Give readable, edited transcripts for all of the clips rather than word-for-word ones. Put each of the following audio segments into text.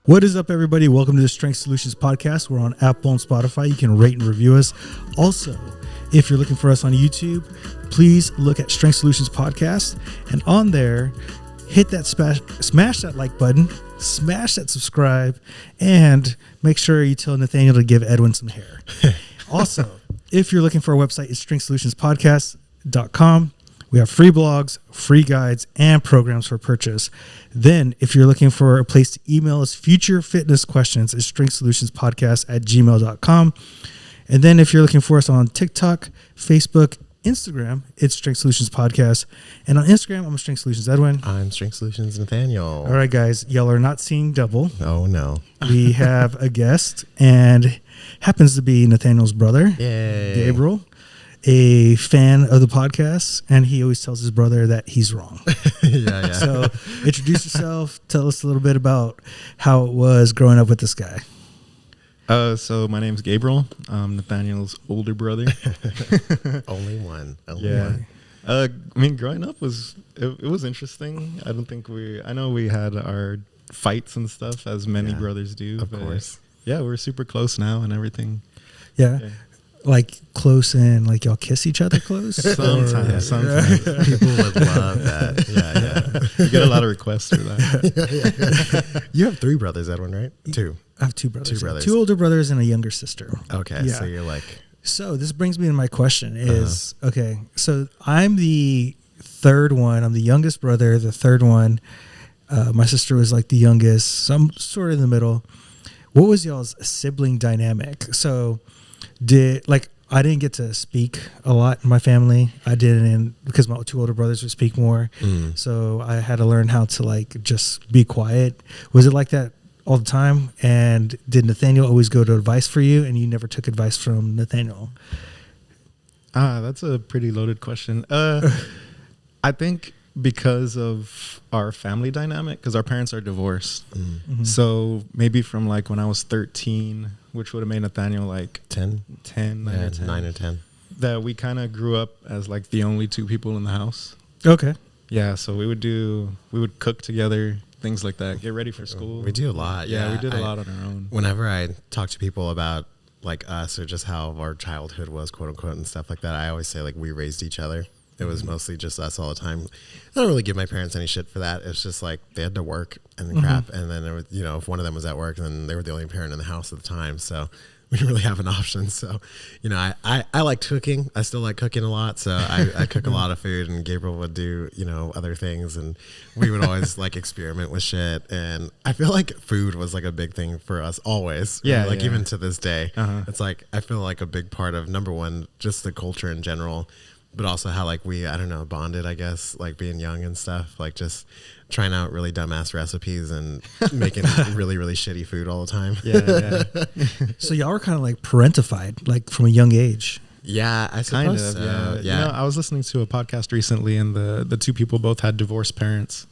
What is up, everybody? Welcome to the Strength Solutions Podcast. We're on Apple and Spotify. You can rate and review us. Also, if you're looking for us on YouTube, please look at Strength Solutions Podcast. And on there, hit that smash that like button, smash that subscribe, and make sure you tell Nathaniel to give Edwin some hair. Also, if you're looking for a website, it's strengthsolutionspodcast.com. We have free blogs, free guides, and programs for purchase. Then, if you're looking for a place to email us future fitness questions, it's strengthsolutionspodcast@gmail.com. And then, if you're looking for us on TikTok, Facebook, Instagram, it's Strength Solutions Podcast. And on Instagram, I'm Strength Solutions Edwin. I'm Strength Solutions Nathaniel. All right, guys, y'all are not seeing double. Oh, no. We have a guest, and happens to be Nathaniel's brother, Yay. Gabriel. A fan of the podcast, and he always tells his brother that he's wrong. yeah. So introduce yourself. Tell us a little bit about how it was growing up with this guy. So my name's Gabriel. I'm Nathaniel's older brother. Only one. I mean, growing up it was interesting. I know we had our fights and stuff, as many brothers do. Of course. Yeah, we're super close now and everything. Yeah. Like close and like y'all kiss each other close? Sometimes. People would love that. Yeah. You get a lot of requests for that. You have three brothers, Edwin, right? Two. I have two brothers. Two brothers. Two older brothers and a younger sister. Okay, Yeah. so you're like... So this brings me to my question is, okay, so I'm the third one. I'm the youngest brother, the third one. My sister was like the youngest. So I'm sort of in the middle. What was y'all's sibling dynamic? So I didn't get to speak a lot in my family. I didn't, because my two older brothers would speak more. So I had to learn how to like just be quiet. Was it like that all the time? And did Nathaniel always go to advice for you, and you never took advice from Nathaniel? That's a pretty loaded question. I think because of our family dynamic, because our parents are divorced. So maybe from like when I was 13, which would have made Nathaniel like 10, 9 or 10. 9 or 10. That we kind of grew up as like the only two people in the house. Okay. Yeah, so we would cook together, things like that, get ready for school. We do a lot. Yeah, we did a lot on our own. Whenever I talk to people about like us or just how our childhood was, quote unquote, and stuff like that, I always say like we raised each other. It was mostly just us all the time. I don't really give my parents any shit for that. It's just like they had to work and crap. And then, it was, if one of them was at work, then they were the only parent in the house at the time. So we didn't really have an option. So, I like cooking. I still like cooking a lot. So I cook a lot of food, and Gabriel would do, other things. And we would always like experiment with shit. And I feel like food was like a big thing for us always. Yeah. Like even to this day, it's like, I feel like a big part of, number one, just the culture in general. But also how like we, bonded, I guess, like being young and stuff, like just trying out really dumbass recipes and making really, really shitty food all the time. Yeah. So y'all were kind of like parentified, like from a young age. Yeah, I Kind suppose of, so. yeah. I was listening to a podcast recently, and the two people both had divorced parents.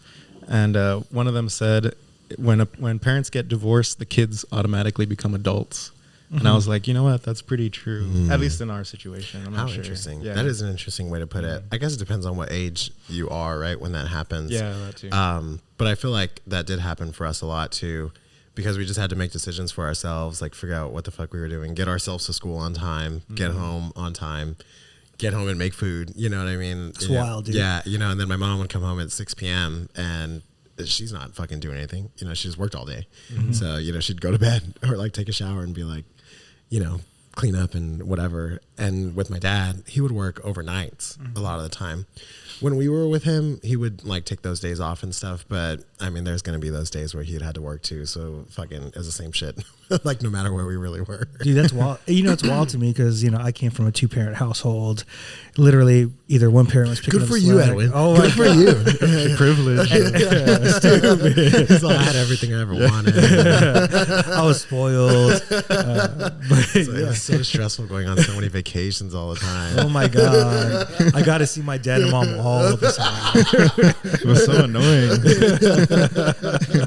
And one of them said, when parents get divorced, the kids automatically become adults. And I was like, you know what? That's pretty true. At least in our situation. I'm not How sure. interesting. Yeah. That is an interesting way to put it. I guess it depends on what age you are, right, when that happens. Yeah, that too. But I feel like that did happen for us a lot too, because we just had to make decisions for ourselves, like figure out what the fuck we were doing, get ourselves to school on time, get home on time, get home and make food. You know what I mean? It's wild, dude. Yeah, and then my mom would come home at 6 p.m. and she's not fucking doing anything. She just worked all day. So, she'd go to bed or like take a shower and be like, clean up and whatever. And with my dad, he would work overnights a lot of the time. When we were with him, he would like take those days off and stuff. But I mean, there's going to be those days where he'd had to work too. So fucking it was the same shit. Like no matter where we really were. Dude, that's wild. It's wild to me because, I came from a 2-parent household. Literally, either one parent was picking Good up for you, slack. Edwin. Oh, good for you. Privilege. Stupid. So I had everything I ever wanted. I was spoiled. It was so stressful going on so many vacations all the time. Oh my God. I got to see my dad and mom all of the time. It was so annoying.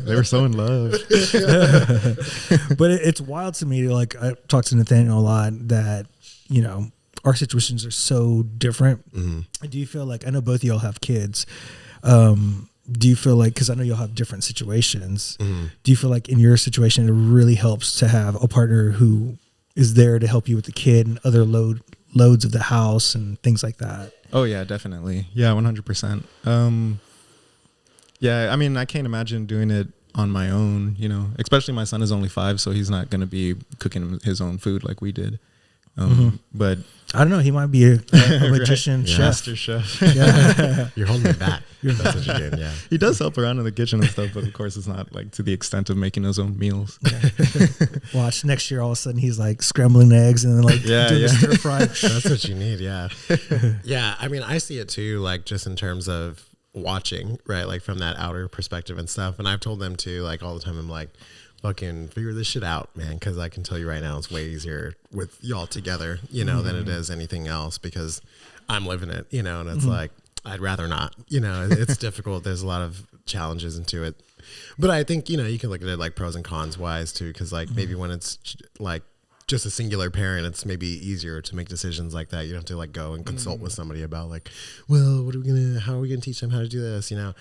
They were so in love. But it's wild to me. Like I talk to Nathaniel a lot that, our situations are so different. Do you feel like, I know both of y'all have kids. do you feel like, because I know you'll have different situations, do you feel like in your situation it really helps to have a partner who is there to help you with the kid and other loads of the house and things like that? Oh yeah, definitely. Yeah, 100%. Yeah, I mean, I can't imagine doing it on my own, you know, especially my son is only 5, so he's not going to be cooking his own food like we did. But I don't know, he might be a magician, right. chef. Master chef. Yeah. You're holding me back. That's what you're doing, yeah. He does help around in the kitchen and stuff, but of course it's not like to the extent of making his own meals. Watch next year, all of a sudden he's like scrambling eggs and then like doing the stir fry. That's what you need, yeah. Yeah, I mean, I see it too, like just in terms of watching, right? Like from that outer perspective and stuff. And I've told them too, like all the time, I'm like, fucking figure this shit out, man, because I can tell you right now it's way easier with y'all together, you know, than it is anything else, because I'm living it, you know, and it's like, I'd rather not, you know, it's difficult. There's a lot of challenges into it. But I think, you know, you can look at it like pros and cons wise too, because like maybe when it's like just a singular parent, it's maybe easier to make decisions like that. You don't have to like go and consult with somebody about like, well, how are we going to teach them how to do this? You know,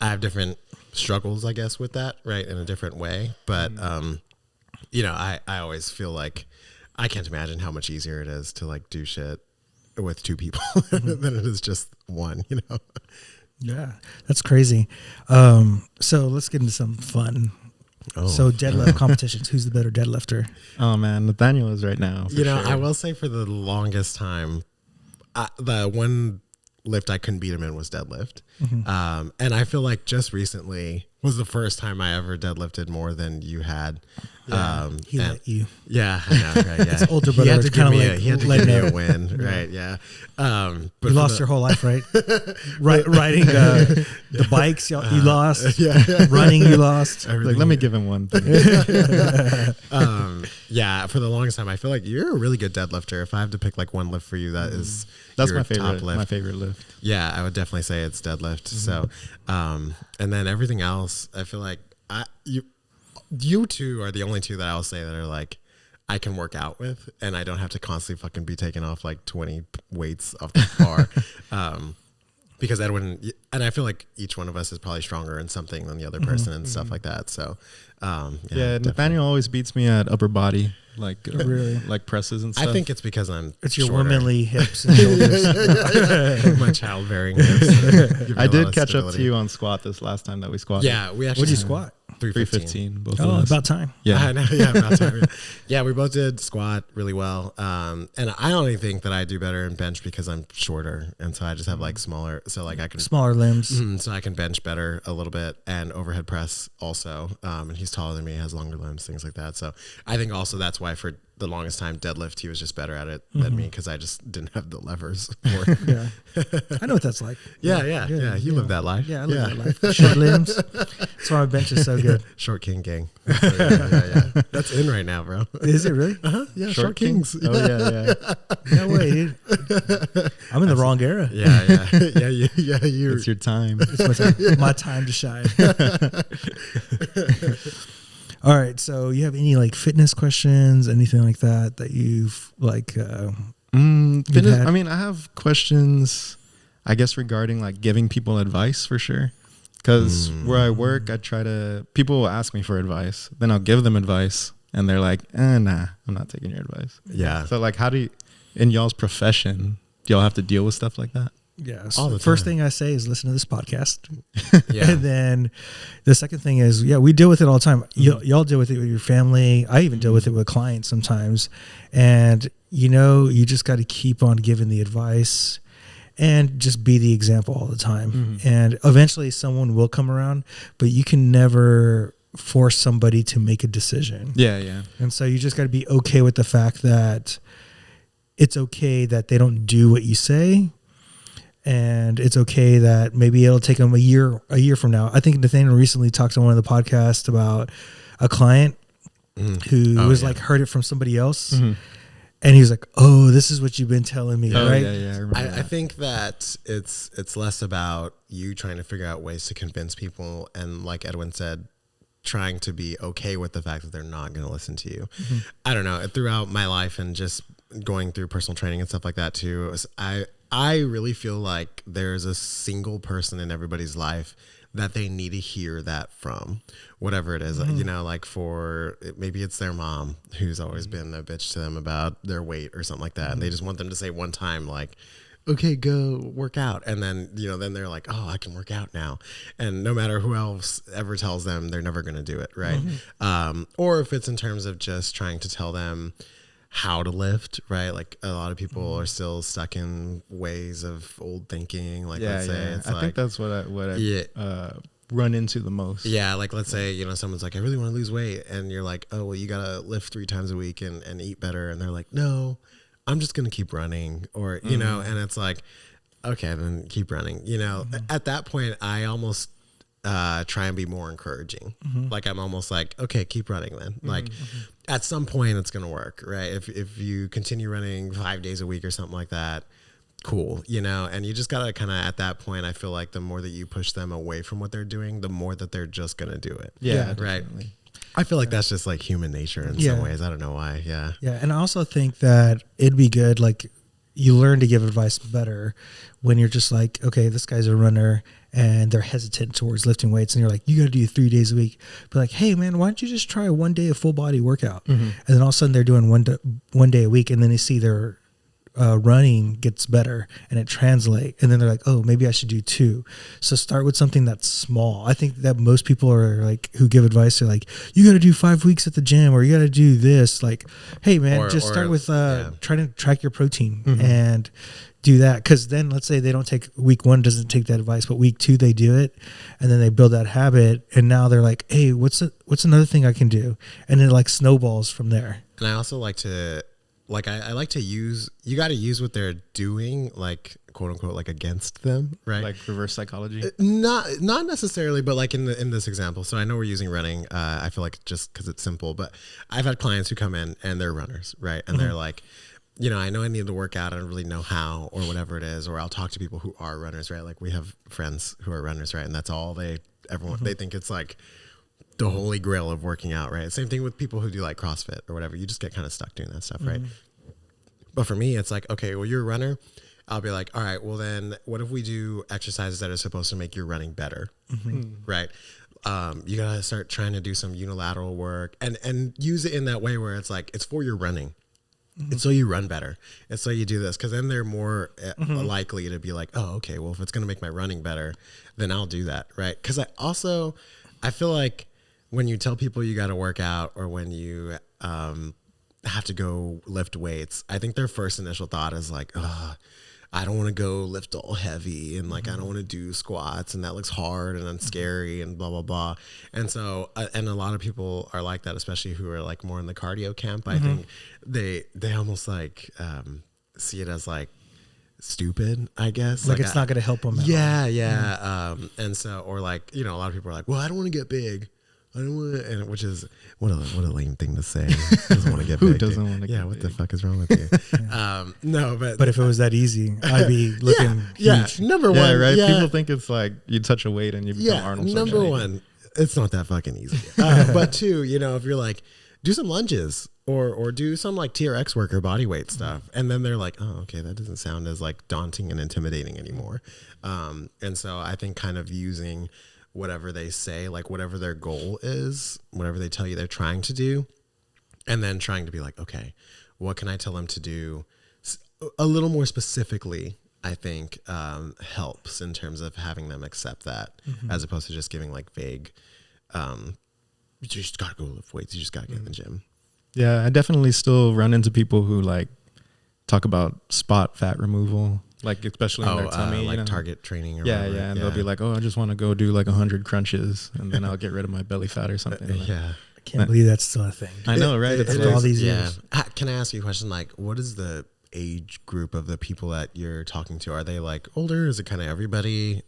I have different struggles, I guess, with that, right, in a different way. But, you know, I always feel like I can't imagine how much easier it is to like do shit with 2 people than it is just one, you know? Yeah, that's crazy. So let's get into some fun. Oh. So deadlift competitions. Who's the better deadlifter? Oh man, Nathaniel is right now. You know, sure. I will say for the longest time, the one lift I couldn't beat him in was deadlift. And I feel like just recently was the first time I ever deadlifted more than you had. Yeah, he let you. Yeah, I know, right? Yeah. His older brother was kind of like, he had to give me a win, right? Yeah. But you lost your whole life, right? Riding the bikes, you lost. Running, you lost. Like, let me give him one thing. Yeah, for the longest time, I feel like you're a really good deadlifter. If I have to pick like one lift for you, that's my favorite. Top lift. My favorite lift. Yeah, I would definitely say it's deadlift. So, and then everything else, I feel like you two are the only two that I'll say that are like I can work out with, and I don't have to constantly fucking be taking off like 20 weights off the bar. Because Edwin, and I feel like each one of us is probably stronger in something than the other person and stuff like that. So, yeah, Nathaniel always beats me at upper body, like really, like presses and stuff. I think it's because it's your shorter. womanly hips and shoulders. My childbearing hips. I did catch up to you on squat this last time that we squatted. Yeah, we actually. What'd you squat? 315. Both of us. About time. Yeah, I know, yeah, about time. Yeah. Yeah, we both did squat really well. And I only think that I do better in bench because I'm shorter, and so I just have like smaller. So like I can smaller limbs. So I can bench better a little bit, and overhead press also. And he's taller than me, has longer limbs, things like that. So I think also that's why for the longest time deadlift he was just better at it than me, because I just didn't have the levers for it. Yeah, I know what that's like. Yeah. You live that life. Yeah, I live that life. Short limbs. That's why my bench is so good. Short King gang. Yeah. That's in right now, bro. Is it really? Yeah, Short Kings. Oh yeah. No way, dude. I'm in the wrong era. Yeah. It's your time. It's my time to shine. All right, so you have any like fitness questions, anything like that you've like fitness? I mean, I have questions, I guess, regarding like giving people advice for sure. Because where I work, people will ask me for advice, then I'll give them advice, and they're like, nah, I'm not taking your advice. Yeah. So like, how do you, in y'all's profession, do y'all have to deal with stuff like that? Yeah. So the first thing I say is listen to this podcast. Yeah. And then the second thing is, we deal with it all the time. Y'all deal with it with your family. I even deal with it with clients sometimes. And, you just got to keep on giving the advice and just be the example all the time. And eventually someone will come around, but you can never force somebody to make a decision. Yeah. And so you just got to be okay with the fact that it's okay that they don't do what you say. And it's okay that maybe it'll take them a year from now. I think Nathaniel recently talked on one of the podcasts about a client who like heard it from somebody else. And he was like, "Oh, this is what you've been telling me, right?" Yeah, I remember that. I think that it's less about you trying to figure out ways to convince people, and like Edwin said, trying to be okay with the fact that they're not going to listen to you. I don't know. Throughout my life and just going through personal training and stuff like that too, I really feel like there's a single person in everybody's life that they need to hear that from, whatever it is, you know, like maybe it's their mom who's always been a bitch to them about their weight or something like that. And they just want them to say one time, like, okay, go work out. And then, you know, then they're like, oh, I can work out now. And no matter who else ever tells them, they're never going to do it. Right. Or if it's in terms of just trying to tell them how to lift, right? Like a lot of people are still stuck in ways of old thinking. Like, let's say it's I think that's what I run into the most. Yeah. Like, let's say, you know, someone's like, I really want to lose weight. And you're like, oh, well, you got to lift 3 times a week and eat better. And they're like, no, I'm just going to keep running, or, you know, and it's like, okay, then keep running, you know. At that point, I almost try and be more encouraging. Like, I'm almost like, okay, keep running then. Like at some point it's going to work, right? If you continue running 5 days a week or something like that, cool, you know. And you just got to kind of, at that point, I feel like the more that you push them away from what they're doing, the more that they're just going to do it. Yeah, right. definitely. I feel like that's just like human nature in some ways. I don't know why. Yeah. Yeah. And I also think that it'd be good, like, you learn to give advice better when you're just like, okay, this guy's a runner and they're hesitant towards lifting weights. And you're like, you got to do 3 days a week. But like, hey, man, why don't you just try 1 day of full body workout? And then all of a sudden they're doing one day a week, and then they see their running gets better and it translates. And then they're like, oh, maybe I should do 2. So start with something that's small. I think that most people are like, who give advice, are like, you got to do 5 weeks at the gym, or you got to do this. Like, hey, man, just start with trying to track your protein and do that. Because then let's say they don't take week 1, doesn't take that advice, but week 2 they do it, and then they build that habit, and now they're like, hey, what's another thing I can do? And it like snowballs from there. And I also like to, like, I like to use, you got to use what they're doing, like, quote unquote, like, against them, right? Like reverse psychology. Not necessarily, but like in this example. So I know we're using running. I feel like just because it's simple, but I've had clients who come in and they're runners, right? And they're like, you know, I know I need to work out. I don't really know how, or whatever it is. Or I'll talk to people who are runners, right? Like, we have friends who are runners, right? And that's all they think it's like the holy grail of working out, right? Same thing with people who do like CrossFit or whatever. You just get kind of stuck doing that stuff, right? But for me, it's like, okay, well, you're a runner. I'll be like, all right, well then what if we do exercises that are supposed to make your running better, right? You got to start trying to do some unilateral work and use it in that way where it's like, it's for your running. It's so you run better. It's so you do this. Cause then they're more likely to be like, oh, okay, well, if it's going to make my running better, then I'll do that. Right. Cause I feel like when you tell people you got to work out, or when you, have to go lift weights, I think their first initial thought is like, I don't want to go lift all heavy, and like, I don't want to do squats, and that looks hard and then scary and blah, blah, blah. And so, and a lot of people are like that, especially who are like more in the cardio camp. I think they almost like, see it as like stupid, I guess. Like it's not going to help them. Yeah. And so, or like, you know, a lot of people are like, well, I don't want to get big. I don't want to, and which is what a lame thing to say. Doesn't want to get Who big. doesn't want to get what big? the fuck is wrong with you? No, But if it was that easy, I'd be looking huge. Number one, Yeah, right. yeah. People think it's like you touch a weight and you become Arnold Schwarzenegger. Number one, it's not that fucking easy. But 2, you know, if you're like, do some lunges or do some like TRX work or body weight stuff, and then they're like, oh, okay, that doesn't sound as like daunting and intimidating anymore. And so I think kind of using whatever they say, like whatever their goal is, whatever they tell you they're trying to do, and then trying to be like, okay, what can I tell them to do a little more specifically, I think helps in terms of having them accept that, as opposed to just giving like vague, you just gotta go lift weights, you just gotta get in the gym. Yeah, I definitely still run into people who like talk about spot fat removal, like especially in their tummy, like you know? target training or Yeah, whatever. and they'll be like, oh, I just want to go do like 100 crunches and then I'll get rid of my belly fat or something. Yeah. I can't believe that's still a thing. I know, right? It's After all these years. Can I ask you a question? Like, what is the age group of the people that you're talking to? Are they like older? Is it kind of everybody?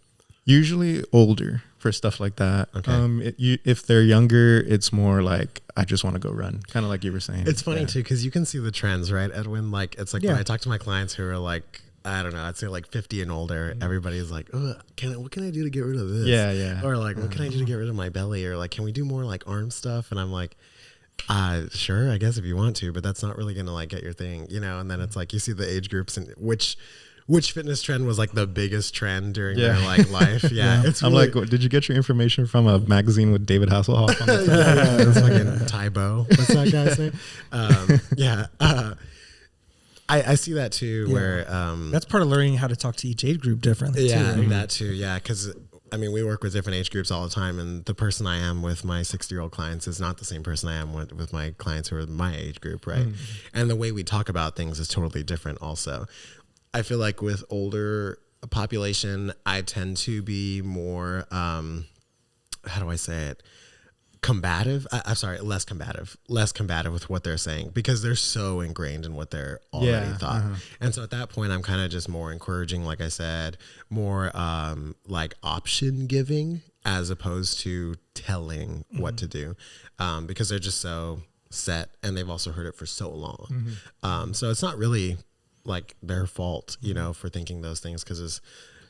Usually older for stuff like that. Okay. If they're younger, it's more like, I just want to go run. Kind of like you were saying. It's funny too, because you can see the trends, right, Edwin? Like, it's like when I talk to my clients who are like, I don't know, I'd say like 50 and older, everybody's like, oh, what can I do to get rid of this? Yeah. Or like, what can I do to get rid of my belly? Or like, can we do more like arm stuff? And I'm like, sure, I guess if you want to, but that's not really going to like get your thing, you know? And then it's like, you see the age groups and which which fitness trend was like the biggest trend during their like life. Yeah. It's I'm really, like, did you get your information from a magazine with David Hasselhoff on it? yeah, it's fucking Tybo. What's that guy's name? I see that too, where that's part of learning how to talk to each age group differently. yeah, too, right? that too. Yeah, because I mean, we work with different age groups all the time, and the person I am with my 60-year-old clients is not the same person I am with my clients who are my age group, right? And the way we talk about things is totally different. Also, I feel like with older population, I tend to be more, how do I say it? Combative. I'm sorry, less combative with what they're saying because they're so ingrained in what they're already thought. And so at that point, I'm kind of just more encouraging, like I said, more like option giving as opposed to telling what to do, because they're just so set and they've also heard it for so long. So it's not really like their fault, you know, for thinking those things because it's.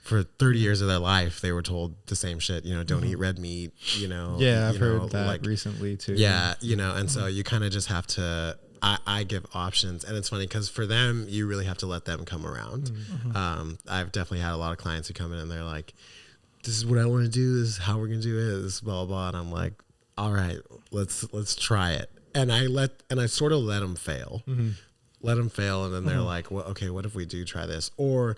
For 30 years of their life, they were told the same shit, you know, don't eat red meat, you know. Yeah, I've heard that like, recently too. Yeah, you know, and so you kind of just have to, I give options. And it's funny because for them, you really have to let them come around. I've definitely had a lot of clients who come in and they're like, this is what I want to do. This is how we're going to do it. This blah, blah, blah. And I'm like, all right, let's try it. And I sort of let them fail. Let them fail. And then they're like, well, okay, what if we do try this? Or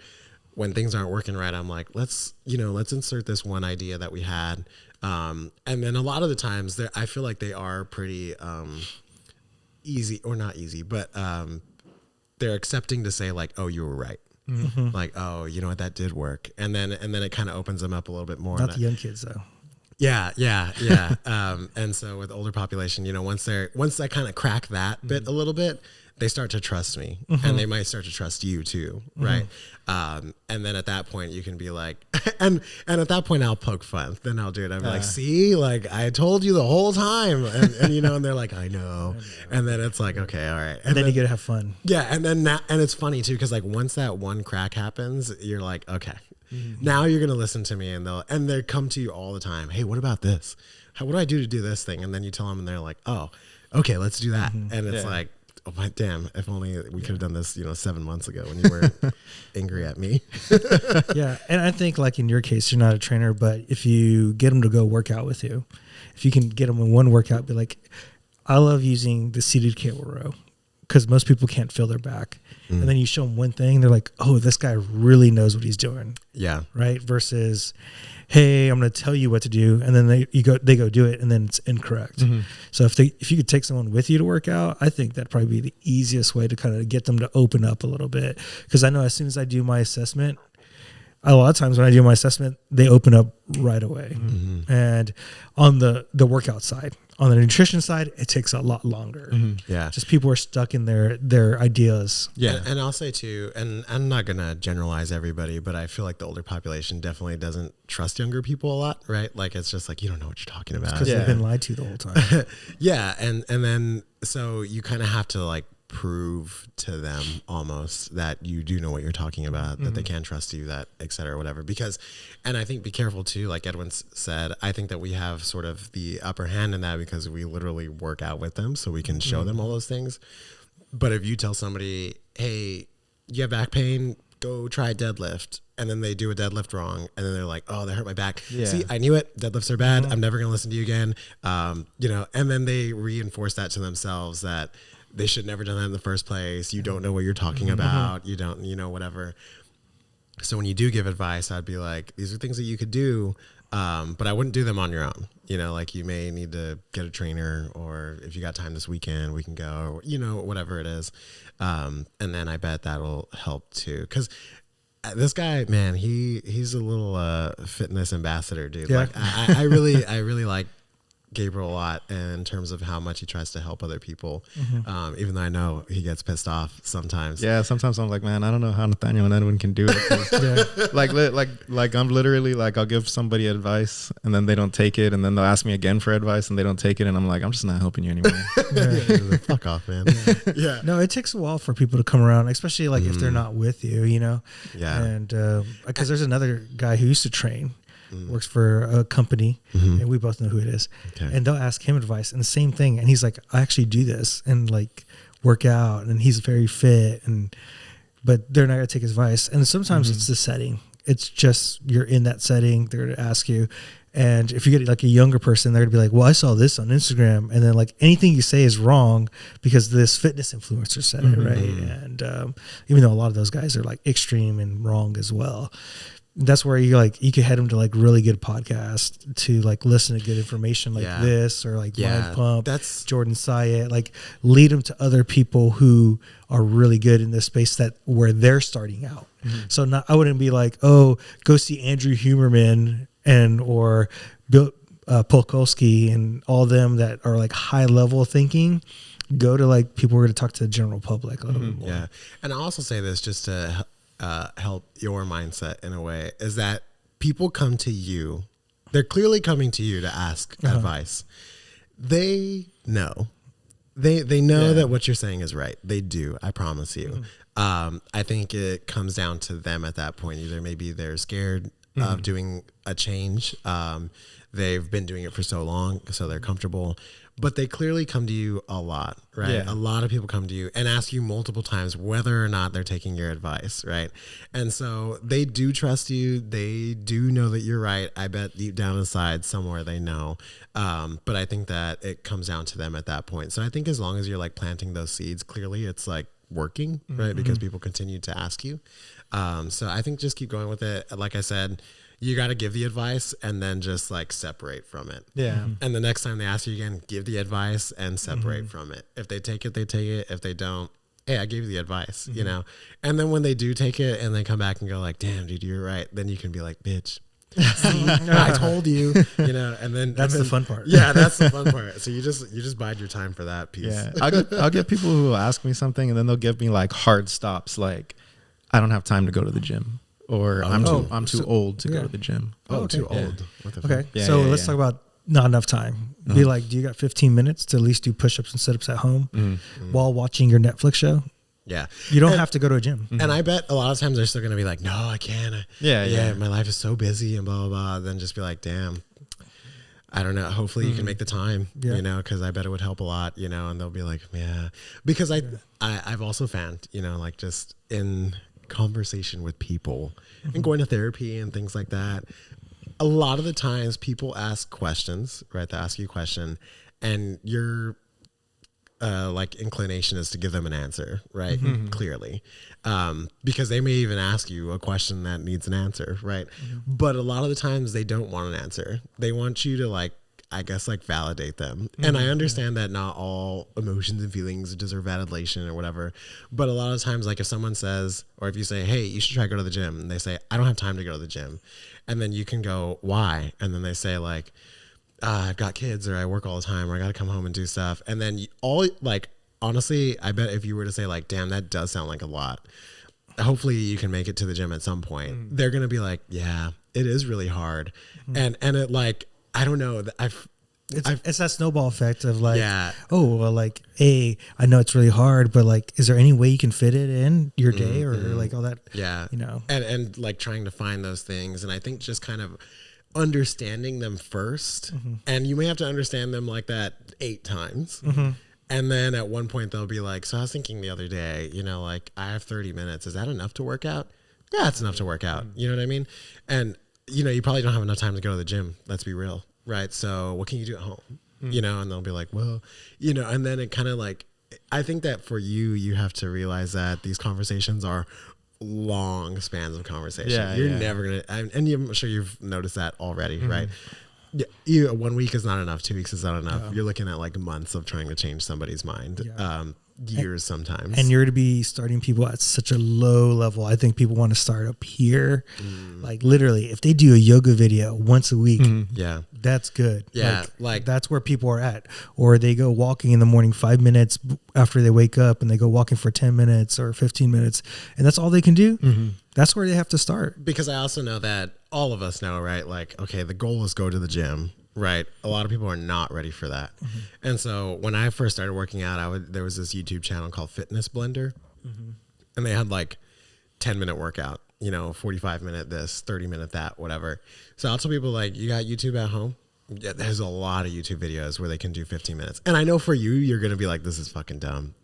when things aren't working right, I'm like, let's insert this one idea that we had. And then a lot of the times I feel like they are pretty easy, or not easy, but they're accepting to say like, oh, you were right. Like, oh, you know what, that did work. And then it kind of opens them up a little bit more. Not the young kids though. Yeah. And so with older population, you know, once I kind of crack that bit a little bit, they start to trust me and they might start to trust you too. Right. And then at that point you can be like, and at that point I'll poke fun. Then I'll do it. I'm like, see, like I told you the whole time. And you know, and they're like, I know. And then it's like, okay, all right. And then you get to have fun. Yeah. And then and it's funny too. Cause like once that one crack happens, you're like, okay, now you're going to listen to me and they come to you all the time. Hey, what about this? What do I do to do this thing? And then you tell them and they're like, oh, okay, let's do that. And it's like, oh my damn, if only we could have done this, 7 months ago when you were angry at me. Yeah. And I think like in your case, you're not a trainer, but if you get them to go work out with you, if you can get them in one workout, be like, I love using the seated cable row because most people can't feel their back. And then you show them one thing, they're like, oh, this guy really knows what he's doing. Yeah. Right. Versus, hey, I'm going to tell you what to do. And then they go do it and then it's incorrect. So if you could take someone with you to work out, I think that'd probably be the easiest way to kind of get them to open up a little bit. Cause I know as soon as I do my assessment, a lot of times when I do my assessment, they open up right away. And on the workout side, on the nutrition side, it takes a lot longer. Yeah. Just people are stuck in their ideas. Yeah. And I'll say too, and I'm not going to generalize everybody, but I feel like the older population definitely doesn't trust younger people a lot, right? Like it's just like, you don't know what you're talking about. Because they've been lied to the whole time. Yeah. And then, so you kind of have to like prove to them almost that you do know what you're talking about, that they can trust you, that et cetera, whatever. Because, and I think be careful too, like Edwin said, I think that we have sort of the upper hand in that because we literally work out with them so we can show them all those things. But if you tell somebody, hey, you have back pain, go try a deadlift. And then they do a deadlift wrong. And then they're like, oh, that hurt my back. See, I knew it. Deadlifts are bad. I'm never going to listen to you again. And then they reinforce that to themselves that they should never done that in the first place. You don't know what you're talking about. You don't, whatever. So when you do give advice, I'd be like, these are things that you could do, but I wouldn't do them on your own. Like you may need to get a trainer, or if you got time this weekend, we can go, or, whatever it is. And then I bet that'll help too. Because this guy, man, he's a little fitness ambassador, dude. Yeah. Like I really like Gabriel a lot in terms of how much he tries to help other people, even though I know he gets pissed off sometimes. Yeah, sometimes I'm like, man, I don't know how Nathaniel and Edwin can do it. Like I'm literally like, I'll give somebody advice and then they don't take it, and then they'll ask me again for advice and they don't take it, and I'm like, I'm just not helping you anymore. Fuck off, man. Yeah. No, it takes a while for people to come around, especially like if they're not with you, Yeah. And because there's another guy who used to train. Works for a company, and we both know who it is. Okay. And they'll ask him advice, and the same thing. And he's like, I actually do this and like work out, and he's very fit and but they're not going to take advice. And sometimes it's the setting. It's just you're in that setting. They're going to ask you. And if you get like a younger person, they're going to be like, well, I saw this on Instagram. And then like anything you say is wrong because this fitness influencer said it, right? And even though a lot of those guys are like extreme and wrong as well. That's where you could head them to like really good podcasts to like listen to good information like this or like Mind Pump, that's Jordan Syatt, like lead them to other people who are really good in this space that where they're starting out. So I wouldn't be like, oh, go see Andrew Huberman or Bill Polkowski and all them that are like high level thinking. Go to like people who are going to talk to the general public a little bit more. Yeah. And I'll also say this just to help your mindset in a way is that people come to you. They're clearly coming to you to ask advice. They know. They know that what you're saying is right. They do. I promise you. I think it comes down to them at that point. Either maybe they're scared of doing a change. They've been doing it for so long, so they're comfortable. But they clearly come to you a lot, right? Yeah. A lot of people come to you and ask you multiple times whether or not they're taking your advice, right? And so they do trust you. They do know that you're right. I bet deep down inside somewhere they know. But I think that it comes down to them at that point. So I think as long as you're like planting those seeds, clearly it's like working, right? Because people continue to ask you. So I think just keep going with it. Like I said, you got to give the advice and then just like separate from it. Yeah. And the next time they ask you again, give the advice and separate from it. If they take it, they take it. If they don't, hey, I gave you the advice, you know? And then when they do take it and they come back and go like, damn, dude, you're right. Then you can be like, bitch, see, I told you, you know, and then that's the fun part. Yeah. That's the fun part. So you just bide your time for that piece. Yeah. I'll get people who will ask me something and then they'll give me like hard stops. Like I don't have time to go to the gym. Or I'm too old to go to the gym. Too old. What the Okay. fuck? Yeah, So yeah, let's talk about not enough time. Be like, do you got 15 minutes to at least do push-ups and sit-ups at home while watching your Netflix show? Yeah. You don't have to go to a gym. And I bet a lot of times they're still going to be like, no, I can't. My life is so busy and blah, blah, blah. Then just be like, damn, I don't know. Hopefully you can make the time, you know, because I bet it would help a lot, you know, and they'll be like, yeah. Because I've also found, you know, like just in conversation with people and going to therapy and things like that, a lot of the times people ask questions, right? They ask you a question and your like inclination is to give them an answer, right? Clearly. Because they may even ask you a question that needs an answer, right? But a lot of the times they don't want an answer. They want you to like, I guess like validate them. And I understand that not all emotions and feelings deserve validation or whatever. But a lot of times, like if someone says, or if you say, hey, you should try to go to the gym. And they say, I don't have time to go to the gym. And then you can go, why? And then they say like, I've got kids or I work all the time or I got to come home and do stuff. And then honestly, I bet if you were to say like, damn, that does sound like a lot. Hopefully you can make it to the gym at some point. They're going to be like, yeah, it is really hard. And it like, I don't know. It's that snowball effect of like, oh, well, like, I know it's really hard, but like, is there any way you can fit it in your day or like all that? Yeah. You know, and like trying to find those things. And I think just kind of understanding them first. And you may have to understand them like that 8 times. And then at one point they'll be like, so I was thinking the other day, you know, like I have 30 minutes. Is that enough to work out? Yeah, it's enough to work out. You know what I mean? And you know, you probably don't have enough time to go to the gym. Let's be real. Right. So what can you do at home? You know, and they'll be like, well, you know, and then it kind of like, I think that for you, you have to realize that these conversations are long spans of conversation. You're never going to, and I'm sure you've noticed that already, right? Yeah, 1 week is not enough. 2 weeks is not enough. You're looking at like months of trying to change somebody's mind. Years sometimes. And you're to be starting people at such a low level. I think people want to start up here. Like literally, if they do a yoga video once a week, that's good. Yeah. Like that's where people are at. Or they go walking in the morning 5 minutes after they wake up and they go walking for 10 minutes or 15 minutes. And that's all they can do. That's where they have to start. Because I also know that all of us know, right? Like, okay, the goal is go to the gym. Right. A lot of people are not ready for that. And so when I first started working out, there was this YouTube channel called Fitness Blender. And they had like 10-minute workout, you know, 45-minute this, 30-minute that, whatever. So I'll tell people like, you got YouTube at home? Yeah, there's a lot of YouTube videos where they can do 15 minutes. And I know for you, you're going to be like, this is fucking dumb,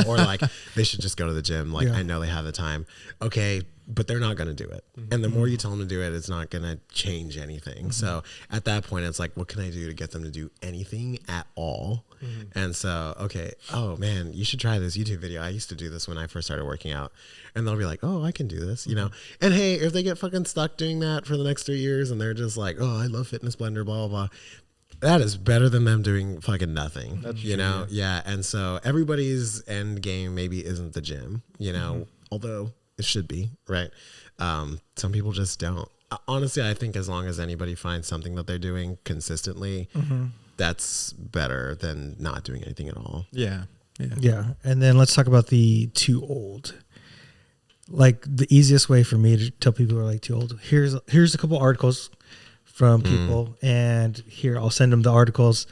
or like they should just go to the gym. Like, I know they have the time. Okay. But they're not going to do it. And the more you tell them to do it, it's not going to change anything. So at that point, it's like, what can I do to get them to do anything at all? And so, okay, oh man, you should try this YouTube video. I used to do this when I first started working out. And they'll be like, oh, I can do this, And hey, if they get fucking stuck doing that for the next 3 years and they're just like, oh, I love Fitness Blender, blah, blah, blah. That is better than them doing fucking nothing, That's true, yeah. Yeah. And so everybody's end game maybe isn't the gym, although it should be, right? Some people just don't. Honestly, I think as long as anybody finds something that they're doing consistently, that's better than not doing anything at all. Yeah. And then let's talk about the too old. Like the easiest way for me to tell people who are like too old, here's a couple articles from people, and here I'll send them the articles.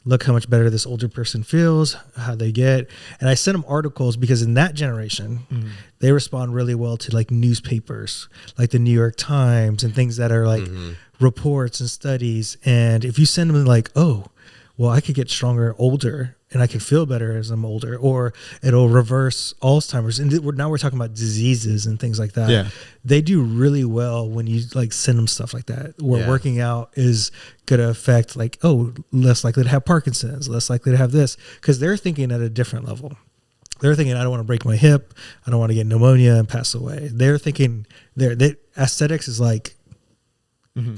Look how much better this older person feels, how they get. And I send them articles because in that generation, they respond really well to like newspapers, like the New York Times and things that are like reports and studies. And if you send them like, oh, well, I could get stronger older and I can feel better as I'm older, or it'll reverse Alzheimer's. And now we're talking about diseases and things like that. Yeah. They do really well when you like send them stuff like that, where working out is going to affect like, oh, less likely to have Parkinson's, less likely to have this, because they're thinking at a different level. They're thinking, I don't want to break my hip. I don't want to get pneumonia and pass away. They're thinking aesthetics is like,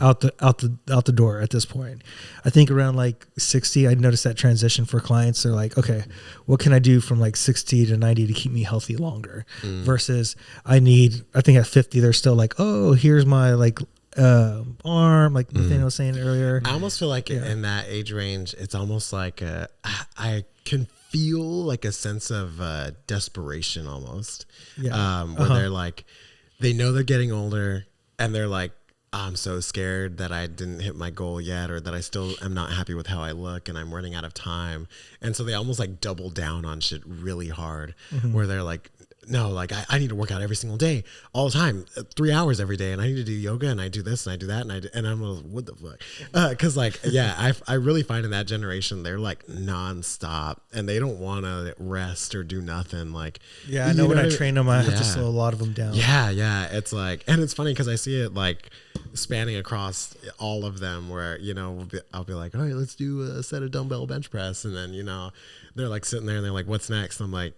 out the door at this point. I think around like 60, I noticed that transition for clients. They're like, okay, what can I do from like 60 to 90 to keep me healthy longer? Versus I think at 50, they're still like, oh, here's my like arm, like Nathaniel was saying earlier. I almost feel like in that age range, it's almost like I can feel like a sense of desperation almost. Where they're like, they know they're getting older and they're like, I'm so scared that I didn't hit my goal yet, or that I still am not happy with how I look and I'm running out of time. And so they almost like double down on shit really hard, where they're like, no, like I need to work out every single day, all the time, 3 hours every day. And I need to do yoga, and I do this and I do that. And I'm like, what the fuck? Cause like, I really find in that generation, they're like nonstop and they don't want to rest or do nothing. Like, I know when I train them, I have to slow a lot of them down. Yeah. It's like, and it's funny cause I see it like spanning across all of them, where, I'll be like, all right, let's do a set of dumbbell bench press. And then, they're like sitting there and they're like, what's next? I'm like,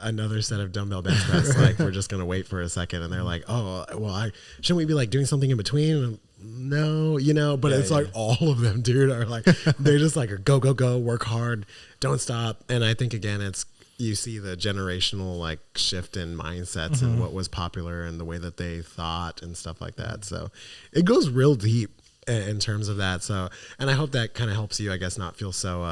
another set of dumbbell bench press. Like, we're just going to wait for a second. And they're like, oh, well, shouldn't we be like doing something in between? And no, but it's like all of them, dude, are like, they're just like, go, work hard, don't stop. And I think again, you see the generational like shift in mindsets and what was popular and the way that they thought and stuff like that. So it goes real deep in terms of that. So, and I hope that kind of helps you, I guess, not feel so,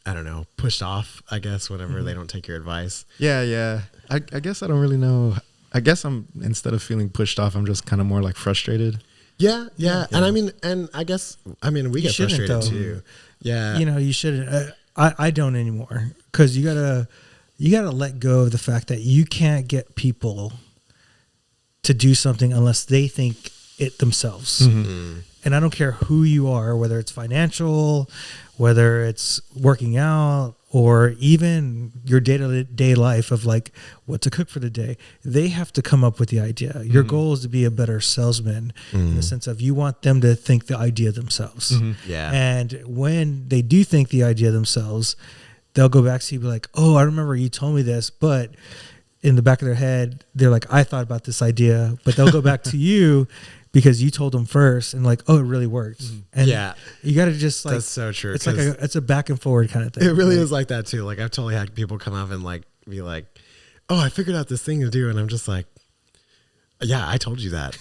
I don't know, pushed off, I guess, whenever they don't take your advice. Yeah. I guess I don't really know. I guess instead of feeling pushed off, I'm just kind of more like frustrated. Yeah. And I guess, we get frustrated too. Yeah. You shouldn't. I don't anymore, because you gotta let go of the fact that you can't get people to do something unless they think it themselves. And I don't care who you are, whether it's financial, whether it's working out, or even your day-to-day life of like what to cook for the day. They have to come up with the idea. Your goal is to be a better salesman in the sense of you want them to think the idea themselves. Yeah. And when they do think the idea themselves, they'll go back to you and be like, oh, I remember you told me this, but in the back of their head, they're like, I thought about this idea, but they'll go back to you because you told them first, and like, oh, it really worked. And you got to just like, that's so true. It's like it's a back and forward kind of thing. It really is like that too. Like, I've totally had people come up and like be like, oh, I figured out this thing to do. And I'm just like, yeah, I told you that.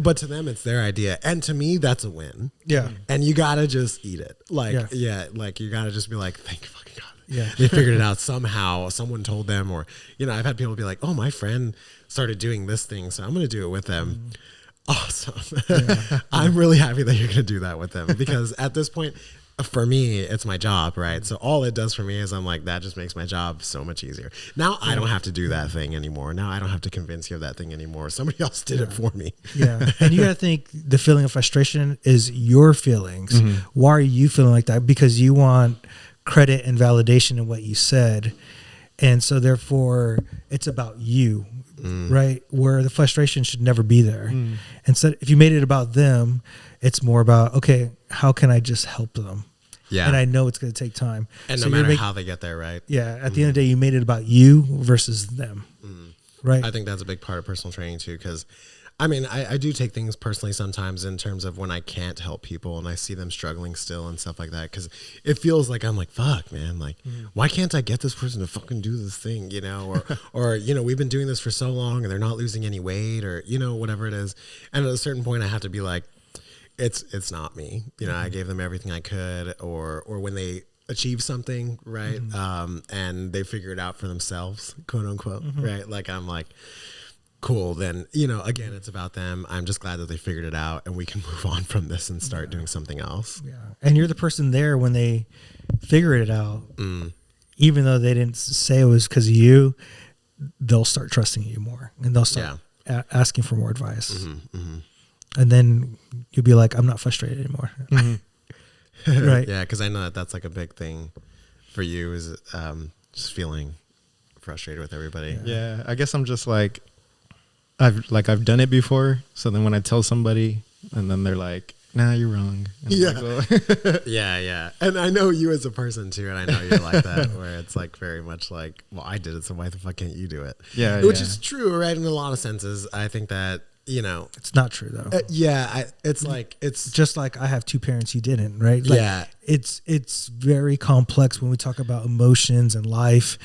But to them, it's their idea. And to me, that's a win. Yeah. And you got to just eat it. Like, like you got to just be like, thank you fucking God. Yeah. They figured it out somehow. Someone told them, or, I've had people be like, oh, my friend started doing this thing, so I'm going to do it with them. Awesome. I'm really happy that you're going to do that with them, because at this point, for me, it's my job, right? So all it does for me is I'm like, that just makes my job so much easier. Now I don't have to do that thing anymore. Now I don't have to convince you of that thing anymore. Somebody else did it for me. Yeah. And you got to think the feeling of frustration is your feelings. Why are you feeling like that? Because you want credit and validation in what you said. And so therefore it's about you, right? Where the frustration should never be there. Instead, if you made it about them, it's more about, okay, how can I just help them? Yeah. And I know it's going to take time. And so no matter how they get there, right? Yeah. At the end of the day, you made it about you versus them. Right. I think that's a big part of personal training too, because I mean, I do take things personally sometimes in terms of when I can't help people and I see them struggling still and stuff like that. Because it feels like I'm like, fuck, man, like, why can't I get this person to fucking do this thing, you know? Or you know, we've been doing this for so long and they're not losing any weight or, you know, whatever it is. And at a certain point, I have to be like, it's not me. You know, I gave them everything I could. Or when they achieve something, right? And they figure it out for themselves, quote unquote, right? Like, I'm like, cool, then, you know, again, it's about them. I'm just glad that they figured it out and we can move on from this and start doing something else. Yeah. And you're the person there when they figure it out, even though they didn't say it was because of you, they'll start trusting you more and they'll start asking for more advice. And then you'll be like, I'm not frustrated anymore. Right. Yeah. Cause I know that that's like a big thing for you is just feeling frustrated with everybody. Yeah. I guess I'm just like, I've done it before. So then when I tell somebody and then they're like, nah, you're wrong. And Yeah. I'm like, well, Yeah. And I know you as a person too. And I know you're like that where it's like very much like, well, I did it. So why the fuck can't you do it? Yeah. Which is true, right? In a lot of senses. I think that, you know, It's not true though. It's like, it's Just like I have two parents you didn't, right? Like, Yeah. It's very complex when we talk about emotions and life.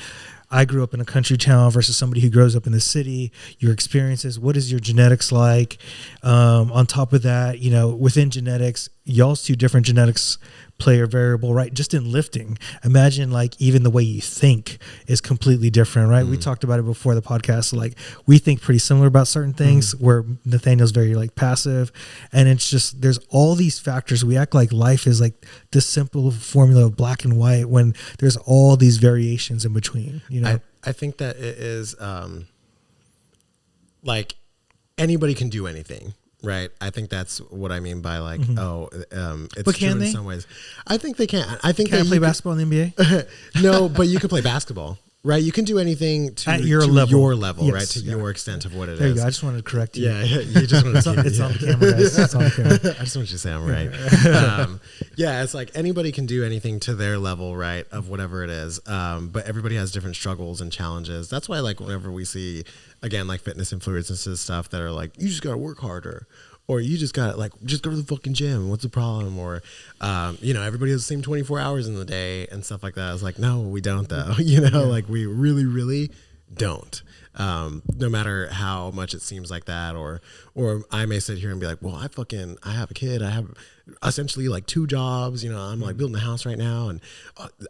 I grew up in a country town versus somebody who grows up in the city. Your experiences, what is your genetics like? On top of that, you know, within genetics, y'all's two different genetics play a variable, right? Just in lifting. Imagine like even the way you think is completely different, right? We talked about it before the podcast. Like we think pretty similar about certain things where Nathaniel's very like passive. And it's just, there's all these factors. We act like life is like this simple formula of black and white when there's all these variations in between, you know? I think that it is like anybody can do anything, right? I think that's what I mean by like, it's But true can in they? some ways. I think they can. I think Can I that play you basketball in the NBA? could, no, but you can play basketball, right? You can do anything to At your to level. your level, Yes, right? To yeah. your extent of what it is. There you go. I just wanted to correct you. Yeah, you just want to It's on the camera, guys. It's on the camera. I just want you to say I'm right. Yeah, it's like anybody can do anything to their level, right, of whatever it is. But everybody has different struggles and challenges. That's why, like, whenever we see, again, like fitness influencers and stuff that are like, you just got to work harder. Or you just got to, like, just go to the fucking gym. What's the problem? Or, you know, everybody has the same 24 hours in the day and stuff like that. I was like, no, we don't, though. You know, like, we really, really don't. No matter how much it seems like that, or I may sit here and be like, well, I have a kid. I have essentially like 2 jobs, you know, I'm like building a house right now. And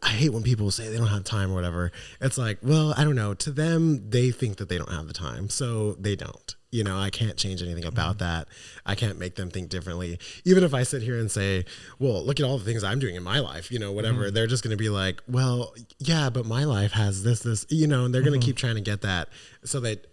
I hate when people say they don't have time or whatever. It's like, well, I don't know. To them, they think that they don't have the time. So they don't. You know, I can't change anything about that. I can't make them think differently. Even if I sit here and say, well, look at all the things I'm doing in my life, you know, whatever, they're just going to be like, well, yeah, but my life has this, you know, and they're going to keep trying to get that. So that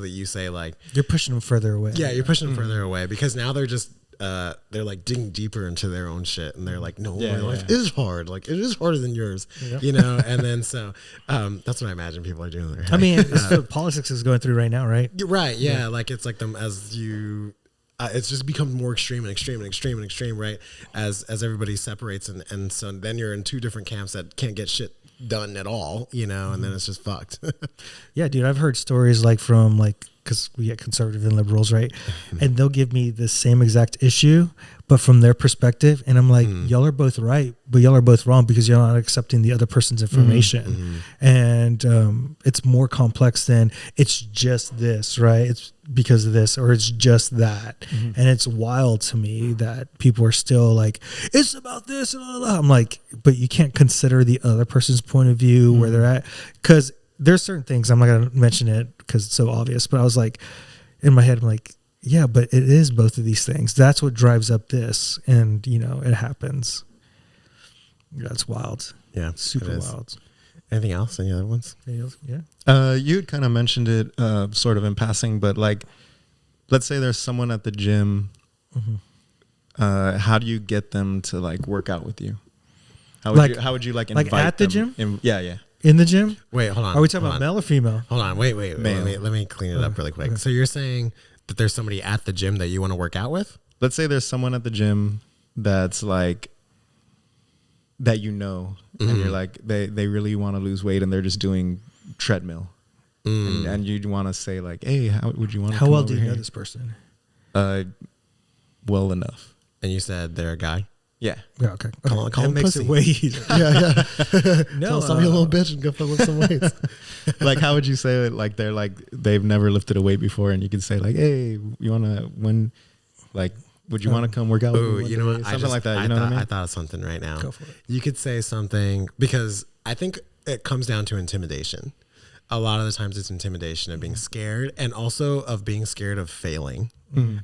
you say like, You're pushing them further away. yeah, you're pushing them further away because now they're just, they're like digging deeper into their own shit and they're like, no, my life is hard. Like it is harder than yours, you know? And then, so, that's what I imagine people are doing in their head. I mean, it's what politics is going through right now, right? You're right. Yeah. Like it's like them as you, it's just become more extreme and extreme and extreme and extreme, right? As everybody separates. And so then you're in 2 different camps that can't get shit done at all, you know, and then it's just fucked. Yeah, dude, I've heard stories like from like, because we get conservative and liberals, right? And they'll give me the same exact issue, but from their perspective. And I'm like, y'all are both right, but y'all are both wrong because you're not accepting the other person's information. And it's more complex than it's just this, right? It's because of this, or it's just that. And it's wild to me that people are still like, it's about this. And blah, blah. I'm like, but you can't consider the other person's point of view, where they're at. Because there's certain things, I'm not going to mention it because it's so obvious, but I was like, in my head, I'm like, yeah, but it is both of these things. That's what drives up this. And, you know, it happens. That's wild. Yeah, Super wild. Anything else? Any other ones? Yeah. You had kind of mentioned it sort of in passing, but like, let's say there's someone at the gym. How do you get them to like work out with you? How would you like invite like at the them? gym? Yeah. In the gym? Wait, hold on. Are we talking about male or female? Hold on. Wait. Let me clean it up really quick. Okay. So you're saying that there's somebody at the gym that you want to work out with? Let's say there's someone at the gym that's like that and you're like they really want to lose weight and they're just doing treadmill, and you'd want to say like, hey, how would you want to? How well do you know this person? Well enough. And you said they're a guy? Yeah. Yeah. Okay. Call that him makes pussy. it way easier. Yeah. No, Stop being a little bitch and go lift some weights. Like, how would you say it? Like, they're like, they've never lifted a weight before, and you could say like, hey, you want to, would you want to come work out with me? Ooh, you know what? Something like that. You know what I mean? I thought of something right now. Go for it. You could say something, because I think it comes down to intimidation. A lot of the times it's intimidation of being scared, and also of being scared of failing.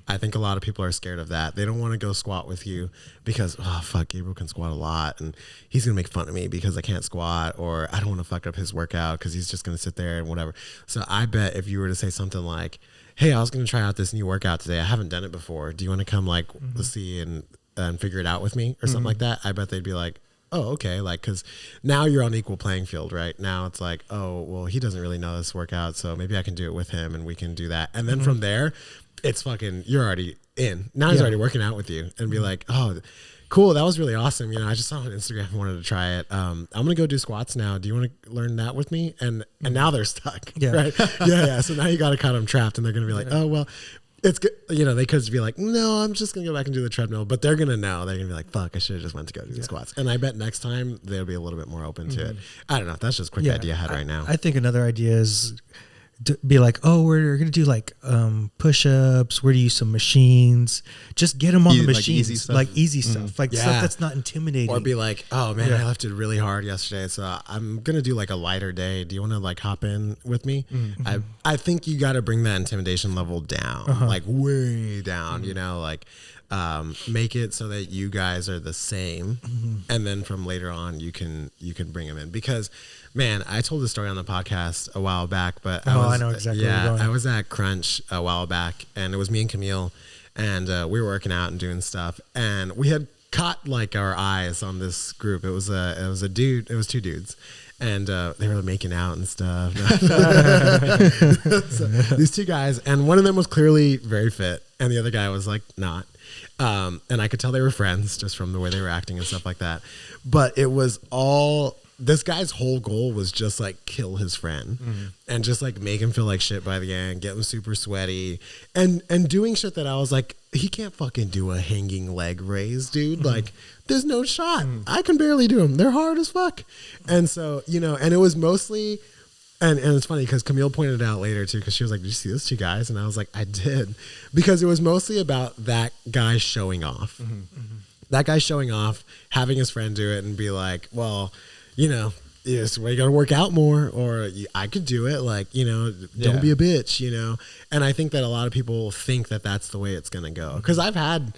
I think a lot of people are scared of that. They don't want to go squat with you because, oh, fuck, Gabriel can squat a lot and he's going to make fun of me because I can't squat, or I don't want to fuck up his workout because he's just going to sit there and whatever. So I bet if you were to say something like, hey, I was going to try out this new workout today. I haven't done it before. Do you want to come like see and figure it out with me or something like that? I bet they'd be like, oh, okay. Like, cause now you're on equal playing field, right? Now it's like, oh, well, he doesn't really know this workout, so maybe I can do it with him and we can do that. And then from there, it's fucking, you're already in. Now he's already working out with you, and be like, oh, cool. That was really awesome. You know, I just saw it on Instagram and wanted to try it. I'm going to go do squats now. Do you want to learn that with me? And now they're stuck. Yeah. Right. Yeah. So now you got to cut them trapped, and they're going to be like, oh, well, it's good. You know, they could just be like, no, I'm just going to go back and do the treadmill, but they're going to know. They're going to be like, fuck, I should have just went to go do the squats. And I bet next time they'll be a little bit more open to it. I don't know. That's just a quick idea I had right now. I think another idea is to be like, oh, we're going to do like push-ups. We're going to use some machines. Just get them on the machines. Like easy stuff. Like stuff that's not intimidating. Or be like, oh man, I lifted really hard yesterday, so I'm going to do like a lighter day. Do you want to like hop in with me? I think you got to bring that intimidation level down, like way down, you know, like make it so that you guys are the same. And then from later on, you can bring them in, because man, I told this story on the podcast a while back, but I know exactly where you're going. I was at Crunch a while back, and it was me and Camille, and we were working out and doing stuff, and we had caught like our eyes on this group. It was a dude. It was two dudes, and they were making out and stuff. So, these two guys, and one of them was clearly very fit, and the other guy was like not. And I could tell they were friends just from the way they were acting and stuff like that. But it was all, this guy's whole goal was just like kill his friend and just like make him feel like shit by the end, get him super sweaty and doing shit that I was like, he can't fucking do a hanging leg raise, dude. Like there's no shot. I can barely do them. They're hard as fuck. And so, you know, and it was mostly, and it's funny because Camille pointed it out later too, because she was like, did you see those two guys? And I was like, I did. Because it was mostly about that guy showing off. That guy showing off, having his friend do it and be like, well, you know, yes, we got to work out more, or I could do it. Like, you know, don't be a bitch, you know? And I think that a lot of people think that that's the way it's going to go. Because I've had,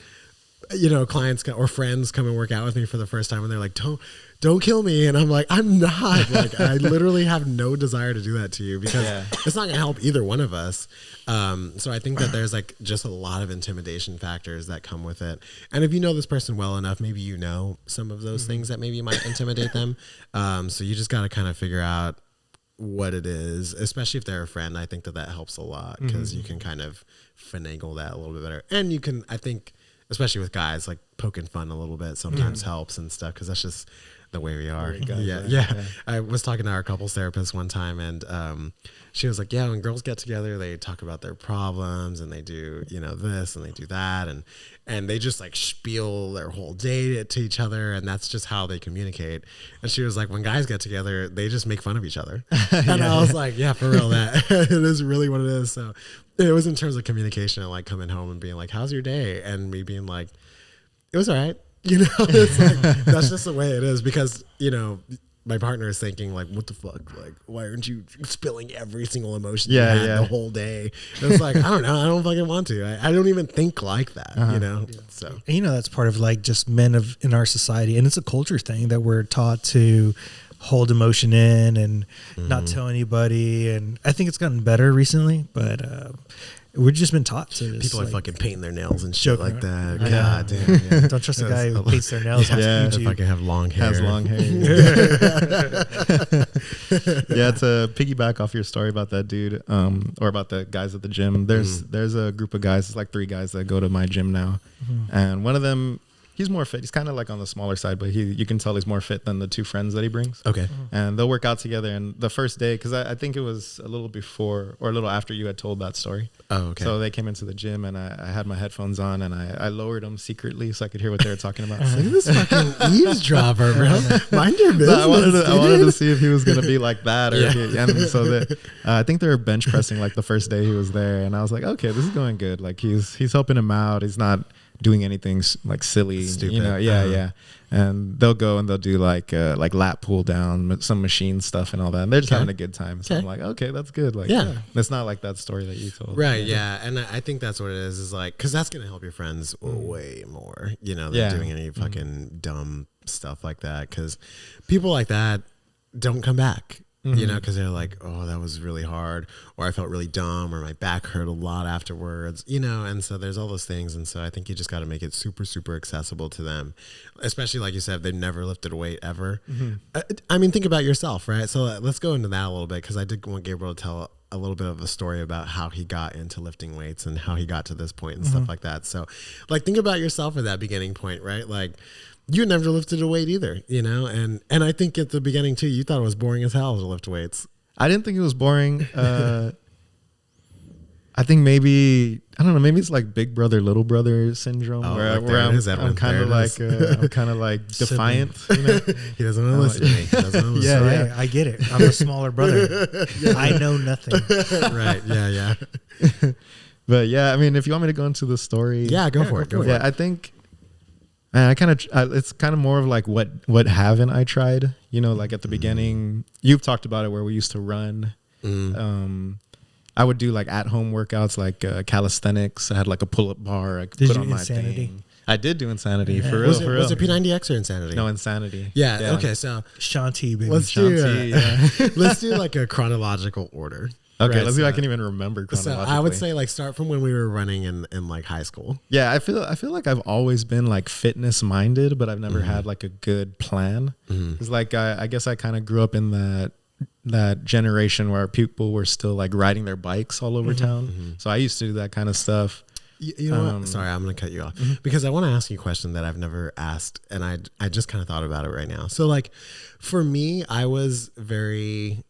you know, clients or friends come and work out with me for the first time, and they're like, don't kill me. And I'm like, I'm not. Like, I literally have no desire to do that to you, because it's not going to help either one of us. So I think that there's like just a lot of intimidation factors that come with it. And if you know this person well enough, maybe you know some of those things that maybe might intimidate them. So you just got to kind of figure out what it is, especially if they're a friend. I think that helps a lot, because you can kind of finagle that a little bit better. And you can, I think, especially with guys, like poking fun a little bit sometimes helps and stuff, because that's just the way we are. Yeah. I was talking to our couples therapist one time, and she was like, yeah, when girls get together, they talk about their problems, and they do, you know, this and they do that, and they just like spiel their whole day to each other, and that's just how they communicate. And she was like, when guys get together, they just make fun of each other. And I was like, yeah, for real, that it is really what it is. So it was in terms of communication, and like coming home and being like, how's your day? And me being like, it was all right. You know, it's like, that's just the way it is, because, you know, my partner is thinking like, what the fuck? Like, why aren't you spilling every single emotion Yeah, you had yeah. the whole day? And it's like, I don't know. I don't fucking want to. I don't even think like that, you know? Yeah. So, And, you know, that's part of like just men in our society. And it's a culture thing that we're taught to hold emotion in and not tell anybody. And I think it's gotten better recently, but we've just been taught to just, people are like, fucking painting their nails and shit joking like around. that. I God know. damn. Yeah. Don't trust a guy who paints their nails on Yeah. If I YouTube. can have long hair. Has long hair. Yeah, to piggyback off your story about that dude, or about the guys at the gym. There's a group of guys. It's like 3 guys that go to my gym now, and one of them, he's more fit. He's kind of like on the smaller side, but you can tell he's more fit than the 2 friends that he brings. Okay. And they'll work out together. And the first day, because I think it was a little before or a little after you had told that story. Oh, okay. So they came into the gym, and I had my headphones on, and I lowered them secretly so I could hear what they were talking about. Look at this fucking eavesdropper, bro. Mind your business. I wanted to dude. see if he was gonna be like that, or if he, and so that I think they were bench pressing like the first day he was there, and I was like, okay, this is going good. Like he's helping him out. He's not doing anything like silly, Stupid. you know. Yeah. And they'll go and they'll do like lat pull down, some machine stuff and all that. And they're just having a good time. So I'm like, okay, that's good. Like, Yeah. it's not like that story that you told. Right, yeah. And I think that's what it is like, because that's going to help your friends way more, you know, than doing any fucking dumb stuff like that. Because people like that don't come back, you know, because they're like, oh, that was really hard, or I felt really dumb, or my back hurt a lot afterwards, you know. And so there's all those things. And so I think you just got to make it super, super accessible to them, especially like you said, they've never lifted a weight ever. I mean, think about yourself, right? So let's go into that a little bit, because I did want Gabriel to tell a little bit of a story about how he got into lifting weights and how he got to this point and stuff like that. So like, think about yourself at that beginning point, right? Like, you never lifted a weight either, you know? And I think at the beginning too, you thought it was boring as hell to lift weights. I didn't think it was boring. I think maybe, I don't know, maybe it's like big brother, little brother syndrome, Oh, where I'm kind of like, I'm kind of like defiant, you know? He doesn't want to listen to me. He doesn't want to Yeah, listen. So, hey, I get it. I'm a smaller brother. I know nothing. Right. Yeah. But yeah, I mean, if you want me to go into the story. Yeah, go for it. Go for Yeah, it. I think, man, it's kind of more of like what haven't I tried? You know, like at the beginning, you've talked about it where we used to run. I would do like at home workouts, like calisthenics. I had like a pull up bar. I could Did put you on do my Insanity? thing. I did do Insanity for real. Was For it real. P90X or Insanity? No, Insanity. Yeah. Okay. So Shanti, baby. let's do Shanti, let's do like a chronological order. Okay, Right, let's see if so- I can even remember So chronologically. I would say like start from when we were running in like high school. Yeah, I feel like I've always been like fitness minded, but I've never had like a good plan. It's like I guess I kind of grew up in that generation where people were still like riding their bikes all over town. So I used to do that kind of stuff. You know what? Sorry, I'm going to cut you off because I want to ask you a question that I've never asked, and I just kind of thought about it right now. So like for me, I was very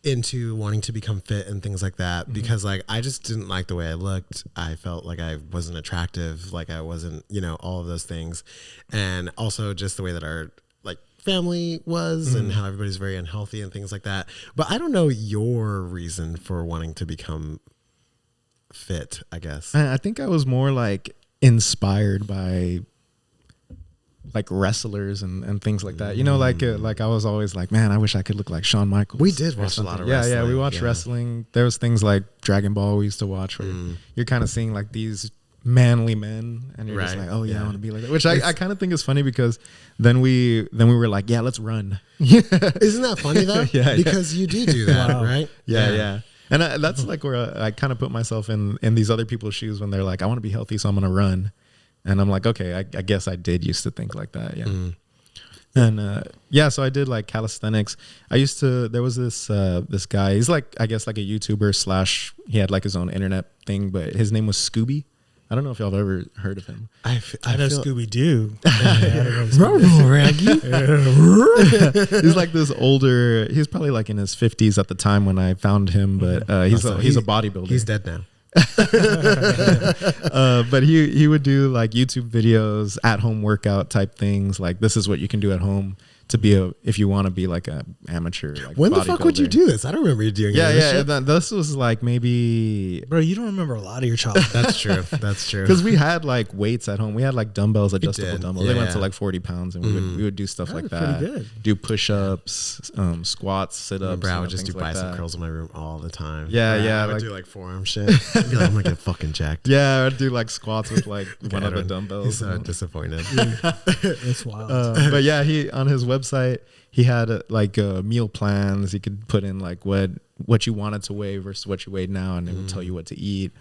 into wanting to become fit and things like that because like I just didn't like the way I looked. I felt like I wasn't attractive, like I wasn't, you know, all of those things. And also just the way that our like family was and how everybody's very unhealthy and things like that. But I don't know your reason for wanting to become fit, I guess. I think I was more like inspired by like wrestlers and things like that. You know, like I was always like, man, I wish I could look like Shawn Michaels. We did or watch a lot something. of Yeah, wrestling. we watched Yeah. wrestling. There was things like Dragon Ball we used to watch where you're kind of seeing like these manly men and you're just Right. like, oh yeah, I Yeah. want to be like that. Which I kind of think is funny because then we were like, yeah, let's run. Isn't that funny though? Yeah. Because you do that, Wow. right? Yeah. And that's like where I kind of put myself in these other people's shoes when they're like, I want to be healthy, so I'm going to run. And I'm like, okay, I guess I did used to think like that. Yeah. And so I did like calisthenics. There was this guy, he's like, I guess like a YouTuber / he had like his own internet thing, but his name was Scooby. I don't know if y'all have ever heard of him. I know feel- Scooby Doo. Raggy. He's like this older, he's probably like in his 50s at the time when I found him, but he's a bodybuilder. He's dead now. But he would do like YouTube videos, at home workout type things. Like this is what you can do at home to be if you want to be like a amateur. Like when the fuck would you do this? I don't remember you doing. This was like maybe. Bro, you don't remember a lot of your childhood. That's true. That's true. Because we had like weights at home. We had like dumbbells, adjustable dumbbells. They went to like 40 pounds, and we would do stuff like that. Pretty good. Do push-ups, squats, sit-ups. I would just do bicep curls in my room all the time. Yeah. I would do like forearm shit. I'd be like, I'm gonna get fucking jacked. Yeah, I'd do like squats with like one of the dumbbells. He's so disappointed. It's wild. But yeah, he on his website he had meal plans. He could put in like what you wanted to weigh versus what you weighed now, and it would tell you what to eat.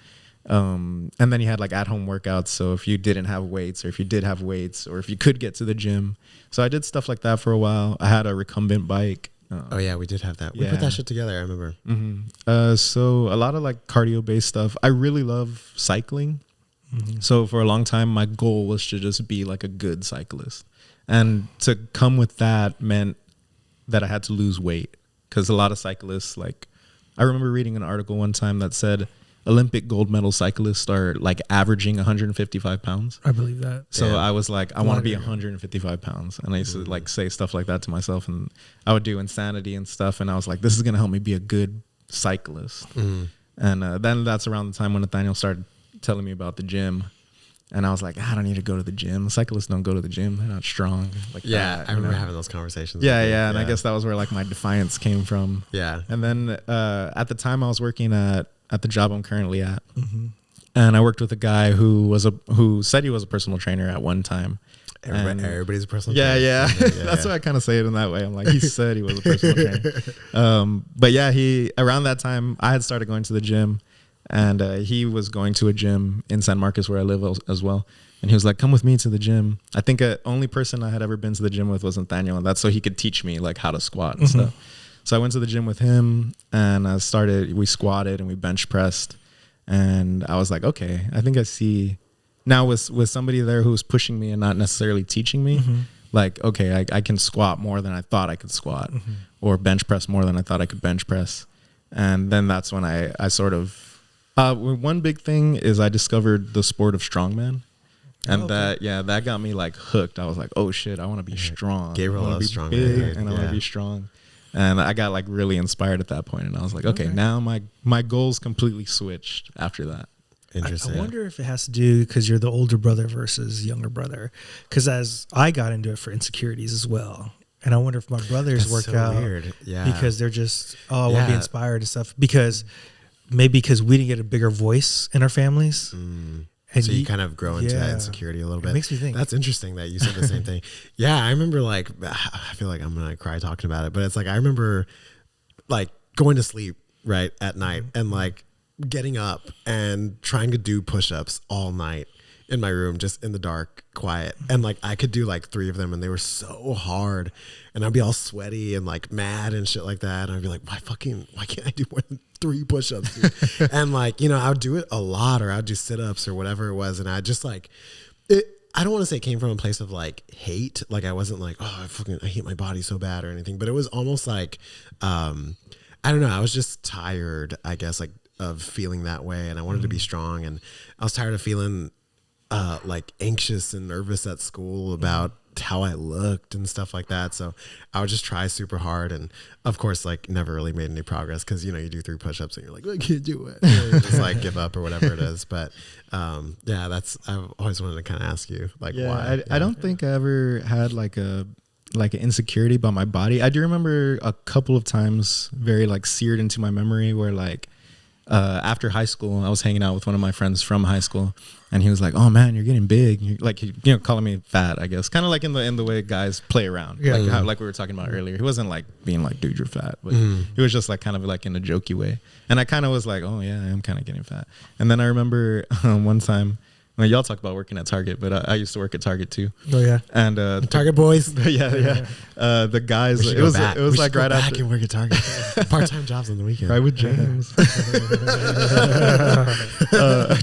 And then he had like at-home workouts. So if you didn't have weights, or if you did have weights, or if you could get to the gym. So I did stuff like that for a while. I had a recumbent bike. Oh yeah, we did have that. We put that shit together. I remember. So a lot of like cardio-based stuff. I really love cycling. So for a long time, my goal was to just be like a good cyclist. And to come with that meant that I had to lose weight, because a lot of cyclists, like, I remember reading an article one time that said Olympic gold medal cyclists are like averaging 155 pounds. I believe that. So I was like, I want to be 155 pounds. And I used to like say stuff like that to myself, and I would do insanity and stuff. And I was like, this is going to help me be a good cyclist. And then that's around the time when Nathaniel started telling me about the gym. And I was like, I don't need to go to the gym. Cyclists don't go to the gym. They're not strong. Like I remember having those conversations. And I guess that was where like my defiance came from. Yeah. And then at the time I was working at the job I'm currently at. And I worked with a guy who said he was a personal trainer at one time. Everybody's a personal trainer. Yeah. That's why I kind of say it in that way. I'm like, he said he was a personal trainer. But yeah, around that time I had started going to the gym. And he was going to a gym in San Marcos where I live as well. And he was like, come with me to the gym. I think the only person I had ever been to the gym with was Nathaniel. And that's so he could teach me like how to squat and stuff. So I went to the gym with him, and we squatted and we bench pressed. And I was like, okay, I think I see now with somebody there who was pushing me and not necessarily teaching me, like, okay, I can squat more than I thought I could squat, or bench press more than I thought I could bench press. And then that's when I sort of, one big thing is I discovered the sport of strongman, and that got me like hooked. I was like, oh shit, I want to be strong. Gabriel loves strong, and I want to be strong. And I got like really inspired at that point, and I was like, okay, now my goals completely switched after that. Interesting. I wonder if it has to do because you're the older brother versus younger brother. Because as I got into it for insecurities as well. And I wonder if my brothers work out weird. Because they're just, I want to be inspired and stuff. Because maybe because we didn't get a bigger voice in our families. And so you kind of grow into that insecurity a little bit. It makes me think. That's interesting that you said the same thing. Yeah, I remember like, I feel like I'm going to cry talking about it. But it's like, I remember like going to sleep right at night and like getting up and trying to do push-ups all night in my room, just in the dark, quiet. And like, I could do like 3 of them and they were so hard, and I'd be all sweaty and like mad and shit like that. And I'd be like, why can't I do more than 3 push-ups? Dude? And like, I would do it a lot, or I'd do sit-ups or whatever it was. And I just like it. I don't want to say it came from a place of like hate. Like I wasn't like, I hate my body so bad or anything, but it was almost like, I don't know. I was just tired, I guess, like of feeling that way. And I wanted to be strong, and I was tired of feeling like anxious and nervous at school about how I looked and stuff like that. So I would just try super hard, and of course like never really made any progress, because you do 3 push-ups and you're like, I can't do it, just like give up or whatever it is. But I've always wanted to kind of ask you like why. I don't think I ever had like an insecurity about my body. I do remember a couple of times very like seared into my memory where like after high school, I was hanging out with one of my friends from high school, and he was like, "Oh man, you're getting big." Calling me fat, I guess, kind of like in the way guys play around, like we were talking about earlier. He wasn't like being like, "Dude, you're fat," but he was just like kind of like in a jokey way. And I kind of was like, "Oh yeah, I am kind of getting fat." And then I remember one time. Well, y'all talk about working at Target, but I used to work at Target too. Oh yeah, and Target boys. The guys. It was like right after. I can work at Target. Part-time jobs on the weekend. Right with James.